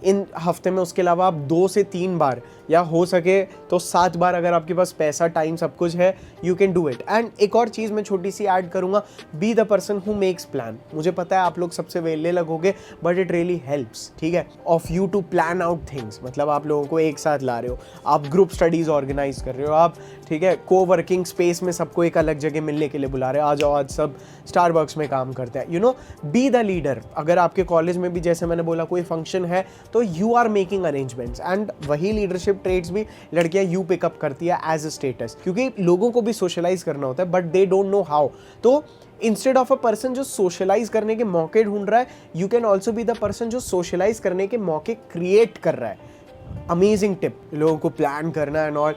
Speaker 1: इन हफ्ते में। उसके अलावा आप 2 से 3 बार या हो सके तो 7 बार, अगर आपके पास पैसा, टाइम, सब कुछ है, you can do it. And एक और चीज़ मैं छोटी सी ऐड करूँगा, be the person who makes plan. मुझे पता है आप लोग सबसे वेले लगोगे, बट इट रियली हेल्प्स, ठीक है, of you to plan out things. मतलब आप लोगों को एक साथ ला रहे हो, आप ग्रुप स्टडीज़ ऑर्गेनाइज कर रहे हो, आप, ठीक है, को वर्किंग स्पेस में सबको एक अलग जगह मिलने के लिए बुला रहे हो, आ जाओ आज सब स्टारबक्स में काम करते हैं, you know, be the leader. अगर आपके कॉलेज में भी जैसे मैंने बोला कोई फंक्शन है तो you are making arrangements, and वही लीडरशिप ट्रेड्स भी लड़कियां यू पिकअप करती है एज अ स्टेटस, क्योंकि लोगों को भी सोशलाइज करना होता है but they don't know how. तो इंस्टेड ऑफ अ पर्सन जो सोशलाइज करने के मौके ढूंढ रहा है, you can also be the person जो सोशलाइज करने के मौके क्रिएट कर रहा है। अमेजिंग टिप, लोगों को प्लान करना and all.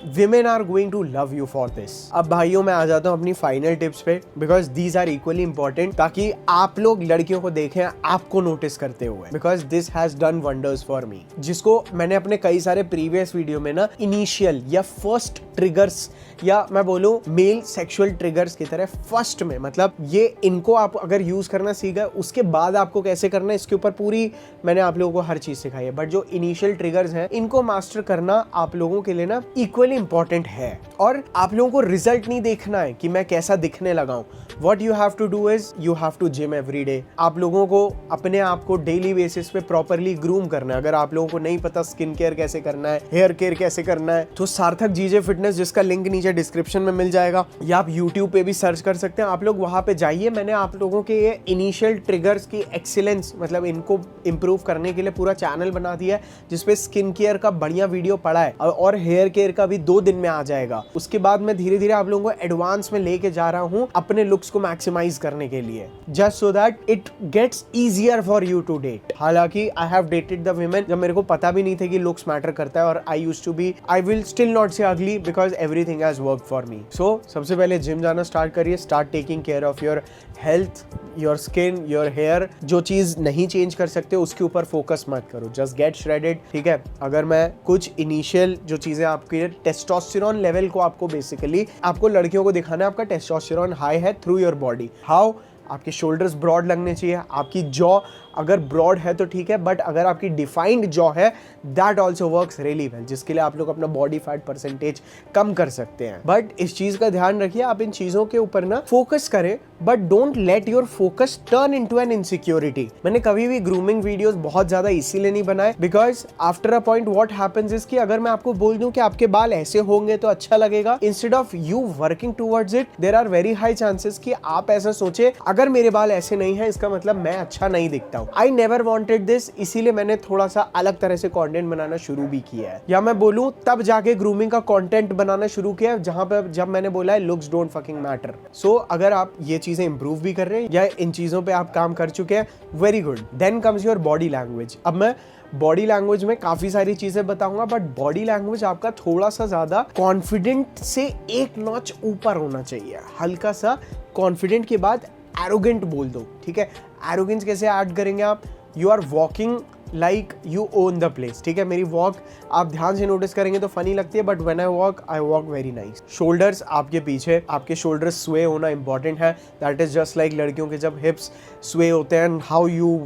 Speaker 1: Women are going to love you for this। अब भाइयों मैं आ जाता हूँ अपनी फाइनल टिप्स पे, because these are equally important, ताकि आप लोग लड़कियों को देखें आपको नोटिस करते हुए, because this has done wonders for me. जिसको मैंने अपने कई सारे प्रीवियस वीडियो में ना इनिशियल या फर्स्ट ट्रिगर्स, या मैं बोलूँ मेल सेक्सुअल ट्रिगर्स की तरह फर्स्ट में, मतलब ये इनको आप अगर यूज करना सीख गए, उसके बाद आपको कैसे करना है इसके ऊपर पूरी मैंने आप लोगों को हर चीज सिखाई है। बट जो इनिशियल ट्रिगर्स हैं इनको मास्टर करना आप लोगों के लिए ना इक्वली इंपॉर्टेंट है। और आप लोगों को रिजल्ट नहीं देखना है कि मैं कैसा दिखने लगा हूं। What you have to do is you have to gym every day। आप लोगों को अपने आप को डेली बेसिस पे प्रॉपरली ग्रूम करना है। अगर आप लोगों को नहीं पता स्किन केयर कैसे करना है, हेयर केयर कैसे करना है, तो सार्थक जीजे फिटनेस, जिसका लिंक नीचे डिस्क्रिप्शन में मिल जाएगा, या आप यूट्यूब पे भी सर्च कर सकते हैं। आप लोग वहां पे जाइए। मैंने आप लोगों के ये इनिशियल ट्रिगर्स की एक्सीलेंस, मतलब इनको इंप्रूव करने के लिए पूरा चैनल बना दिया है, जिसपे स्किन केयर का बढ़िया वीडियो पड़ा है, और हेयर केयर का भी 2 दिन में आ जाएगा। उसके बाद मैं धीरे धीरे आप लोगों को एडवांस में लेके जा रहा हूँ अपने लुक्स को मैक्सिमाइज करने के लिए, just so that it gets easier for you to date. हालांकि I have dated the women जब मेरे को पता भी नहीं था कि लुक्स मैटर करता है, और I used to be, I will still not say ugly, because everything has worked for me. So सबसे पहले जिम जाना स्टार्ट करिए, start taking care of your health, your skin, your hair. जो चीज नहीं चेंज कर सकते उसके ऊपर फोकस मत करो, जस्ट गेट श्रेडेड, ठीक है। अगर मैं कुछ इनिशियल जो चीजें आपके टेस्टोस्टेरोन लेवल को, आपको बेसिकली आपको लड़कियों को दिखाना है आपका टेस्टोस्टेरोन हाई है थ्रू योर बॉडी। हाउ? आपके शोल्डर्स ब्रॉड लगने चाहिए, आपकी जॉ अगर ब्रॉड है तो ठीक है, बट अगर आपकी डिफाइंड जॉ है that also works really well, जिसके लिए आप लोग अपना बॉडी फैट परसेंटेज कम कर सकते हैं। बट इस चीज का ध्यान रखिए, आप इन चीजों के ऊपर ना फोकस करें, but don't let your focus turn into an insecurity. मैंने कभी भी ग्रूमिंग वीडियोस बहुत ज्यादा इसीलिए नहीं बनाए, because after a point what happens is कि अगर मैं आपको बोल दूं कि आपके बाल ऐसे होंगे तो अच्छा लगेगा, instead of you working towards it, there are very high chances कि आप ऐसा सोचे अगर मेरे बाल ऐसे नहीं है इसका मतलब मैं अच्छा नहीं दिखता हूँ। आई नेवर वॉन्टेड दिस, इसीलिए मैंने थोड़ा सा अलग तरह से कंटेंट बनाना शुरू भी किया है, या मैं बोलूं तब जाके ग्रूमिंग का कंटेंट बनाना शुरू किया है, जहां पर जब मैंने बोला है लुक्स डोंट फकिंग मैटर। सो अगर आप ये चीजें इंप्रूव भी कर रहे हैं या इन चीजों पे आप काम कर चुके हैं, very good. Then comes your body language. अब मैं बॉडी लैंग्वेज में काफी सारी चीजें बताऊंगा, बट बॉडी लैंग्वेज आपका थोड़ा सा ज्यादा कॉन्फिडेंट से एक नॉच ऊपर होना चाहिए। हल्का सा कॉन्फिडेंट के बाद एरोगेंट बोल दो, ठीक है। एरोगेंस कैसे ऐड करेंगे आप? You are walking like you own the place, ठीक है। मेरी वॉक आप ध्यान से नोटिस करेंगे तो फनी लगती है, but when I walk very nice. Shoulders आपके पीछे, आपके शोल्डर्स स्वे होना इंपॉर्टेंट है। दैट इज जस्ट लाइक लड़कियों के जब हिप्स स्वे होते हैं, हाउ यू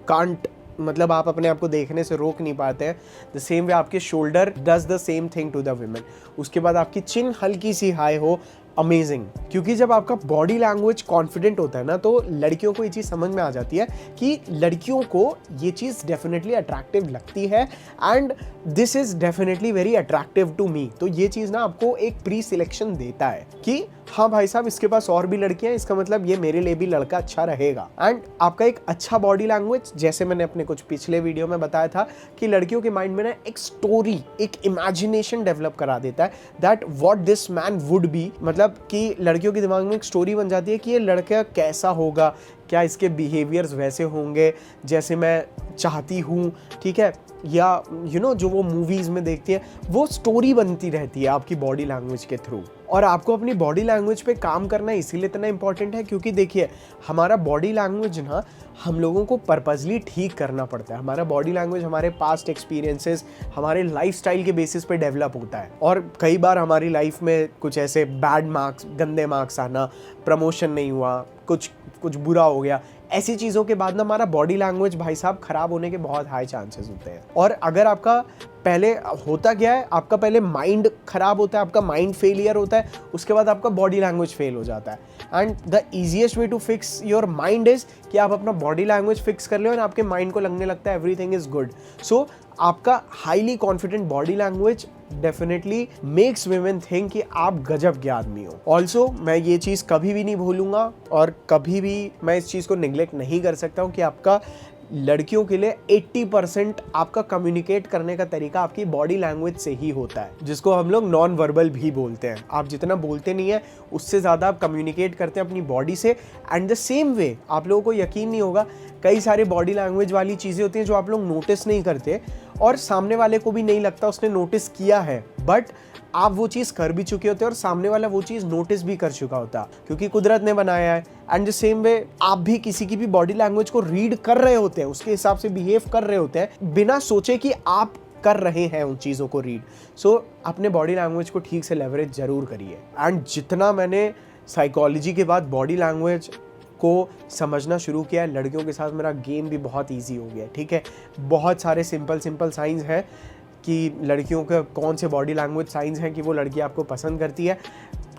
Speaker 1: कांट, मतलब आप अपने आप को देखने से रोक नहीं पाते हैं, द सेम वे आपके shoulder does the same thing to the women. उसके बाद आपकी चिन हल्की सी हाई हो, अमेजिंग। क्योंकि जब आपका बॉडी लैंग्वेज कॉन्फिडेंट होता है ना, तो लड़कियों को ये चीज़ समझ में आ जाती है कि लड़कियों को ये चीज़ डेफिनेटली अट्रैक्टिव लगती है, and this is definitely very attractive to me. तो ये चीज़ ना आपको एक प्री सिलेक्शन देता है कि हाँ भाई साहब इसके पास और भी लड़कियां, इसका मतलब ये मेरे लिए भी लड़का अच्छा रहेगा। एंड आपका एक अच्छा बॉडी लैंग्वेज, जैसे मैंने अपने कुछ पिछले वीडियो में बताया था कि लड़कियों के माइंड में ना एक स्टोरी, एक इमेजिनेशन डेवलप करा देता है that what this man would be. मतलब कि लड़कियों के दिमाग में एक स्टोरी बन जाती है कि ये लड़का कैसा होगा, क्या इसके बिहेवियर्स वैसे होंगे जैसे मैं चाहती हूँ, ठीक है। या जो वो मूवीज़ में देखती है, वो स्टोरी बनती रहती है आपकी बॉडी लैंग्वेज के थ्रू। और आपको अपनी बॉडी लैंग्वेज पे काम करना इसीलिए इतना इंपॉर्टेंट है क्योंकि देखिए, हमारा बॉडी लैंग्वेज ना हम लोगों को पर्पसली ठीक करना पड़ता है। हमारा बॉडी लैंग्वेज हमारे पास्ट एक्सपीरियंसेस, हमारे लाइफस्टाइल के बेसिस पे डेवलप होता है। और कई बार हमारी लाइफ में कुछ ऐसे बैड मार्क्स, गंदे मार्क्स आना, प्रमोशन नहीं हुआ, कुछ बुरा हो गया, ऐसी चीज़ों के बाद ना हमारा बॉडी लैंग्वेज भाई साहब ख़राब होने के बहुत हाई चांसेस होते हैं। और अगर आपका पहले होता क्या है, आपका पहले माइंड ख़राब होता है, आपका माइंड फेलियर होता है, उसके बाद आपका बॉडी लैंग्वेज फेल हो जाता है। And the easiest way to fix your mind is कि आप अपना बॉडी लैंग्वेज फिक्स कर ले और आपके माइंड को लगने लगता है एवरीथिंग इज़ गुड। सो आपका highly confident body language definitely makes women think कि आप गजब के आदमी हो। ऑल्सो मैं ये चीज़ कभी भी नहीं भूलूंगा और कभी भी मैं इस चीज़ को निगलेक्ट नहीं कर सकता हूँ कि आपका लड़कियों के लिए 80% आपका कम्युनिकेट करने का तरीका आपकी बॉडी लैंग्वेज से ही होता है, जिसको हम लोग नॉन वर्बल भी बोलते हैं। आप जितना बोलते नहीं है उससे ज़्यादा आप कम्युनिकेट करते हैं अपनी बॉडी से। एंड द सेम वे आप लोगों को यकीन नहीं होगा, कई सारे बॉडी लैंग्वेज वाली चीज़ें होती हैं जो आप लोग नोटिस नहीं करते और सामने वाले को भी नहीं लगता उसने नोटिस किया है, बट आप वो चीज़ कर भी चुके होते हैं और सामने वाला वो चीज़ नोटिस भी कर चुका होता क्योंकि कुदरत ने बनाया है। एंड द सेम वे आप भी किसी की भी बॉडी लैंग्वेज को रीड कर रहे होते हैं, उसके हिसाब से बिहेव कर रहे होते हैं बिना सोचे कि आप कर रहे हैं उन चीज़ों को रीड। सो अपने बॉडी लैंग्वेज को ठीक से लेवरेज ज़रूर करिए। एंड जितना मैंने साइकोलॉजी के बाद बॉडी लैंग्वेज को समझना शुरू किया है, लड़कियों के साथ मेरा गेम भी बहुत ईजी हो गया है। ठीक है, बहुत सारे सिंपल साइंस हैं कि लड़कियों के कौन से बॉडी लैंग्वेज साइंस हैं कि वो लड़की आपको पसंद करती है।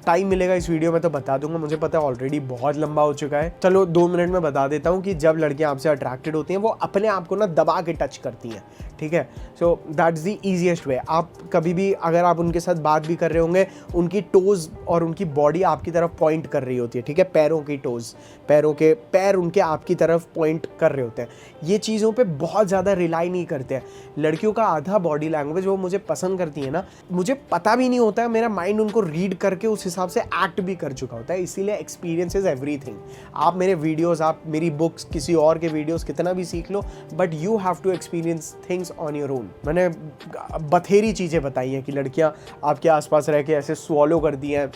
Speaker 1: टाइम मिलेगा इस वीडियो में तो बता दूंगा, मुझे पता है ऑलरेडी बहुत लंबा हो चुका है। चलो 2 मिनट में बता देता हूँ कि जब लड़कियाँ आपसे अट्रैक्टेड होती हैं वो अपने आप को ना दबा के टच करती हैं। ठीक है, सो दैट्स द ईजीएस्ट वे। आप कभी भी अगर आप उनके साथ बात भी कर रहे होंगे, उनकी टोज़ और उनकी बॉडी आपकी तरफ पॉइंट कर रही होती है। ठीक है, पैरों की टोज़, पैर उनके आपकी तरफ पॉइंट कर रहे होते हैं। ये चीज़ों पे बहुत ज़्यादा रिलाई नहीं करते हैं। लड़कियों का आधा बॉडी लैंग्वेज वो मुझे पसंद करती है ना, मुझे पता भी नहीं होता है, मेरा माइंड उनको रीड करके उस हिसाब से एक्ट भी कर चुका होता है। इसीलिए एक्सपीरियंस इज एवरीथिंग। आप मेरे वीडियोज़, आप मेरी बुक्स, किसी और के वीडियोज़ कितना भी सीख लो, but you have to experience things on your own. मैंने बथेरी चीज़ें बताई हैं कि लड़कियाँ आपके आसपास रह के ऐसे स्वॉलो करती हैं,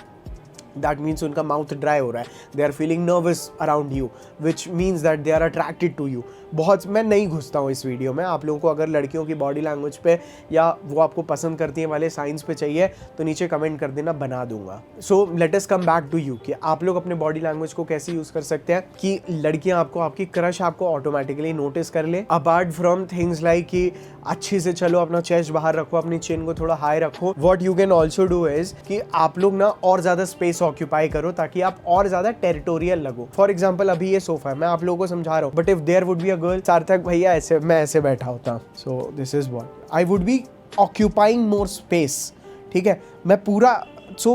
Speaker 1: दैट मीन्स उनका माउथ ड्राई हो रहा है, they are feeling nervous around you, which means that they are attracted to you. बहुत मैं नहीं घुसता हूँ इस वीडियो में। आप लोगों को अगर लड़कियों की बॉडी लैंग्वेज पे या वो आपको पसंद करती हैं वाले साइंस पे चाहिए तो नीचे कमेंट कर देना, बना दूंगा। So let us come back to you कि आप लोग अपने बॉडी लैंग्वेज को कैसे यूज़ कर सकते हैं कि लड़कियाँ आपको, आपकी क्रश आपको ऑटोमेटिकली नोटिस कर ले। अपार्ट फ्रॉम थिंग्स लाइक कि अच्छी से चलो, अपना चेस्ट बाहर रखो, अपनी चिन को थोड़ा हाई रखो। What you can also do is कि आप लोग ना और ज़्यादा स्पेस ऑक्यूपाई करो ताकि आप और ज़्यादा टेरिटोरियल लगो। फॉर एग्जाम्पल अभी ये सोफा है, मैं आप लोगों को समझा रहा हूँ, but if there would be a girl, Sarthak भैया ऐसे, मैं ऐसे बैठा होता, so this is what I would be occupying more space. ठीक है, मैं पूरा, so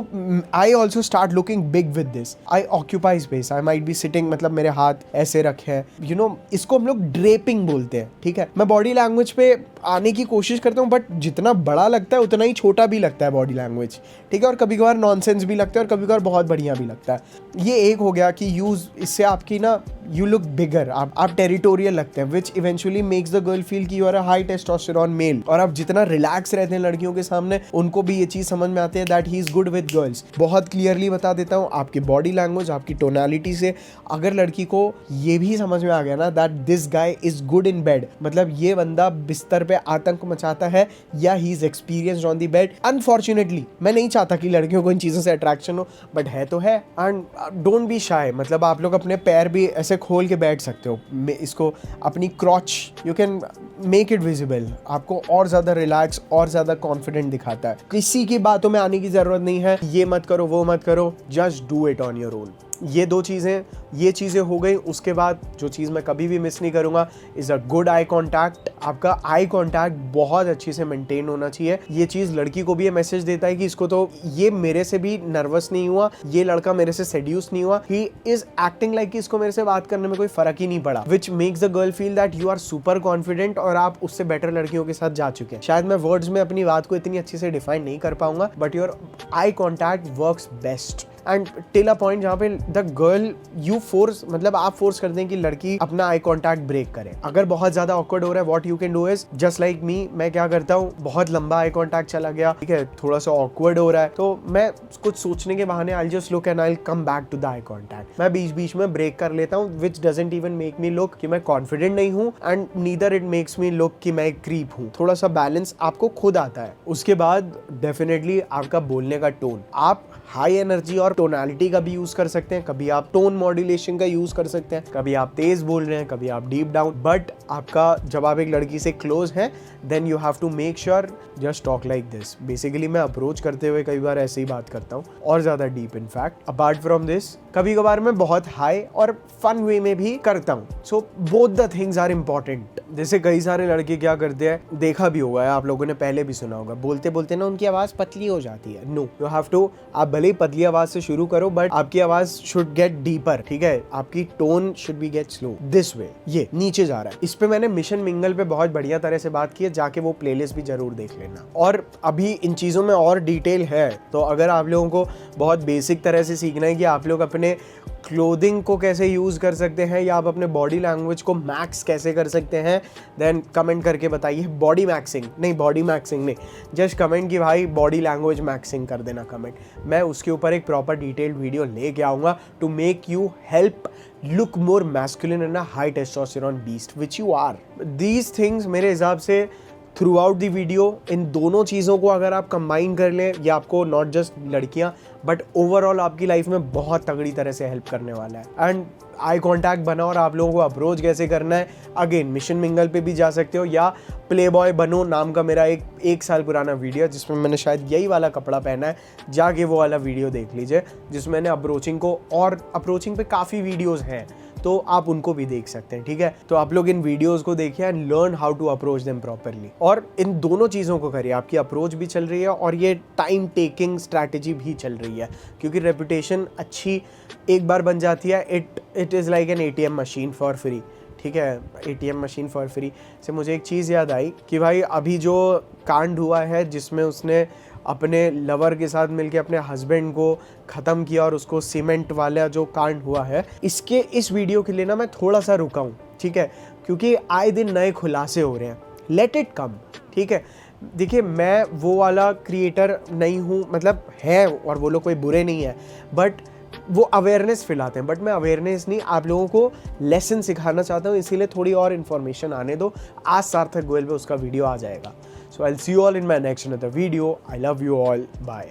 Speaker 1: I also start looking big with this. I occupy space. I might be sitting, मतलब मेरे हाथ ऐसे रखे हैं, you know, इसको हम लोग ड्रेपिंग बोलते हैं। ठीक है, मैं बॉडी लैंग्वेज पे आने की कोशिश करता हूँ, बट जितना बड़ा लगता है उतना ही छोटा भी लगता है बॉडी लैंग्वेज। ठीक है, और कभी कभार नॉनसेंस भी लगता है और कभी कभार बहुत बढ़िया भी लगता है। ये एक हो गया कि यूज, इससे आपकी ना यू लुक बिगर, आप टेरिटोरियल लगते हैं, which eventually makes the girl feel कि you are a high testosterone male. और आप जितना रिलैक्स रहते हैं लड़कियों के सामने, उनको भी ये चीज़ समझ में आती है that he is good with girls. बहुत क्लियरली बता देता हूँ, आपकी बॉडी लैंग्वेज, आपकी टोनालिटी से अगर लड़की को ये भी समझ में आ गया ना that this guy is good in bed, मतलब ये बंदा बिस्तर पे आतंक मचाता है या he is experienced on the bed. Unfortunately मैं नहीं चाहता कि लड़कियों को इन चीज़ों से अट्रैक्शन हो, बट है तो है। एंड डोंट बी शाय, मतलब आप लोग अपने पैर भी ऐसे खोल के बैठ सकते हो, इसको अपनी क्रॉच you can make it visible, आपको और ज़्यादा रिलैक्स और ज़्यादा कॉन्फिडेंट दिखाता है। किसी की बातों में आने की ज़रूरत नहीं है, ये मत करो वो मत करो, just do it on your own. ये 2 चीज़ें, ये चीज़ें हो गई। उसके बाद जो चीज़ मैं कभी भी मिस नहीं करूँगा is a good eye contact. आपका आई कॉन्टैक्ट बहुत अच्छी से मेंटेन होना चाहिए। ये चीज़ लड़की को भी ये मैसेज देता है कि इसको तो ये मेरे से भी नर्वस नहीं हुआ, ये लड़का मेरे से सेड्यूस नहीं हुआ, ही इज एक्टिंग लाइक कि इसको मेरे से बात करने में कोई फ़र्क ही नहीं पड़ा, which makes the girl feel that you are super confident और आप उससे बेटर लड़कियों के साथ जा चुके हैं। शायद मैं वर्ड्स में अपनी बात को इतनी अच्छी से डिफाइन नहीं कर पाऊंगा, but your eye contact works best. And till a point जहाँ पे द गर्ल यू फोर्स, मतलब आप फोर्स करते हैं कि लड़की अपना आई कॉन्टैक्ट ब्रेक करे। अगर बहुत ज्यादा ऑकवर्ड हो रहा है, what you can do is just like मी, मैं क्या करता हूँ, बहुत लंबा आई कॉन्टैक्ट चला गया, ठीक है, थोड़ा सा ऑकवर्ड हो रहा है, तो मैं कुछ सोचने के बहाने I just look and I come back to the eye contact. मैं बीच बीच में ब्रेक कर लेता हूँ, which doesn't even make me look कि मैं कॉन्फिडेंट नहीं हूँ and neither it makes me look कि मैं क्रीप हूँ। थोड़ा सा बैलेंस आपको खुद आता है। उसके बाद डेफिनेटली आपका बोलने का टोन, आप हाई एनर्जी और टोनालिटी का भी यूज कर सकते हैं, कभी आप टोन मॉड्यूलेशन का यूज कर सकते हैं, कभी आप तेज बोल रहे हैं, कभी आप डीप डाउन, बट आपका जब आप एक लड़की से क्लोज हैं then you have to make sure just talk like this. Basically मैं अप्रोच करते हुए कई बार ऐसे ही बात करता हूँ और ज्यादा deep. In fact apart from this कभी कभार मैं बहुत हाई और फन वे में भी करता हूँ। So both the things are important. जैसे कई सारे लड़के क्या करते हैं, देखा भी होगा, आप लोगों ने पहले भी सुना होगा, बोलते बोलते ना उनकी आवाज पतली हो जाती है। नो, यू हैव टू, आप भले ही पतली आवाज से शुरू करो बट आपकी आवाज शुड गेट डीपर, ठीक है, आपकी tone should be get slow this way. ये नीचे जा रहा है, इस पे मैंने मिशन मिंगल पे बहुत बढ़िया तरह से बात की है, जाके वो प्लेलिस्ट भी जरूर देख लेना। और अभी इन चीजों में और डिटेल है, तो अगर आप लोगों को बहुत बेसिक तरह से सीखना है कि आप लोग अपने क्लोथिंग को कैसे यूज कर सकते हैं या आप अपने बॉडी लैंग्वेज को मैक्स कैसे कर सकते हैं, देन कमेंट करके बताइए। बॉडी मैक्सिंग नहीं, जस्ट कमेंट कि भाई बॉडी लैंग्वेज मैक्सिंग कर देना कमेंट। मैं उसके ऊपर एक प्रॉपर डिटेल्ड वीडियो लेके आऊंगा to make you help look more masculine and a high testosterone beast which you are. These things मेरे हिसाब से थ्रू आउट द वीडियो, इन दोनों चीज़ों को अगर आप कंबाइन कर लें, या आपको नॉट जस्ट लड़कियां बट ओवरऑल आपकी लाइफ में बहुत तगड़ी तरह से हेल्प करने वाला है। एंड आई कॉन्टैक्ट बना और आप लोगों को अप्रोच कैसे करना है, अगेन मिशन मिंगल पे भी जा सकते हो या प्ले बॉय बनो नाम का मेरा एक साल पुराना वीडियो जिसमें मैंने शायद यही वाला कपड़ा पहना है, जाके वो वाला वीडियो देख लीजिए जिसमें मैंने अप्रोचिंग को, और अप्रोचिंग पे काफ़ी वीडियोज़ हैं तो आप उनको भी देख सकते हैं, ठीक है। तो आप लोग इन वीडियोस को देखिए and learn how to approach them properly. और इन दोनों चीज़ों को करिए, आपकी अप्रोच भी चल रही है और ये टाइम टेकिंग स्ट्रैटेजी भी चल रही है, क्योंकि रेपुटेशन अच्छी एक बार बन जाती है, it is like an ATM machine for free, ठीक है। ATM मशीन फॉर फ्री से मुझे एक चीज़ याद आई कि भाई अभी जो कांड हुआ है जिसमें उसने अपने लवर के साथ मिलके अपने हस्बैंड को ख़त्म किया और उसको सीमेंट वाला जो कांड हुआ है, इस वीडियो के लिए ना मैं थोड़ा सा रुका हूँ, ठीक है, क्योंकि आए दिन नए खुलासे हो रहे हैं। लेट इट कम, ठीक है। देखिए मैं वो वाला क्रिएटर नहीं हूँ, मतलब है और वो लोग कोई बुरे नहीं है, बट वो अवेयरनेस फैलाते हैं, बट मैं अवेयरनेस नहीं, आप लोगों को लेसन सिखाना चाहता हूँ, इसीलिए थोड़ी और इन्फॉर्मेशन आने दो। आज सार्थक गोयल पे उसका वीडियो आ जाएगा। So I'll see you all in my next another video. I love you all. Bye.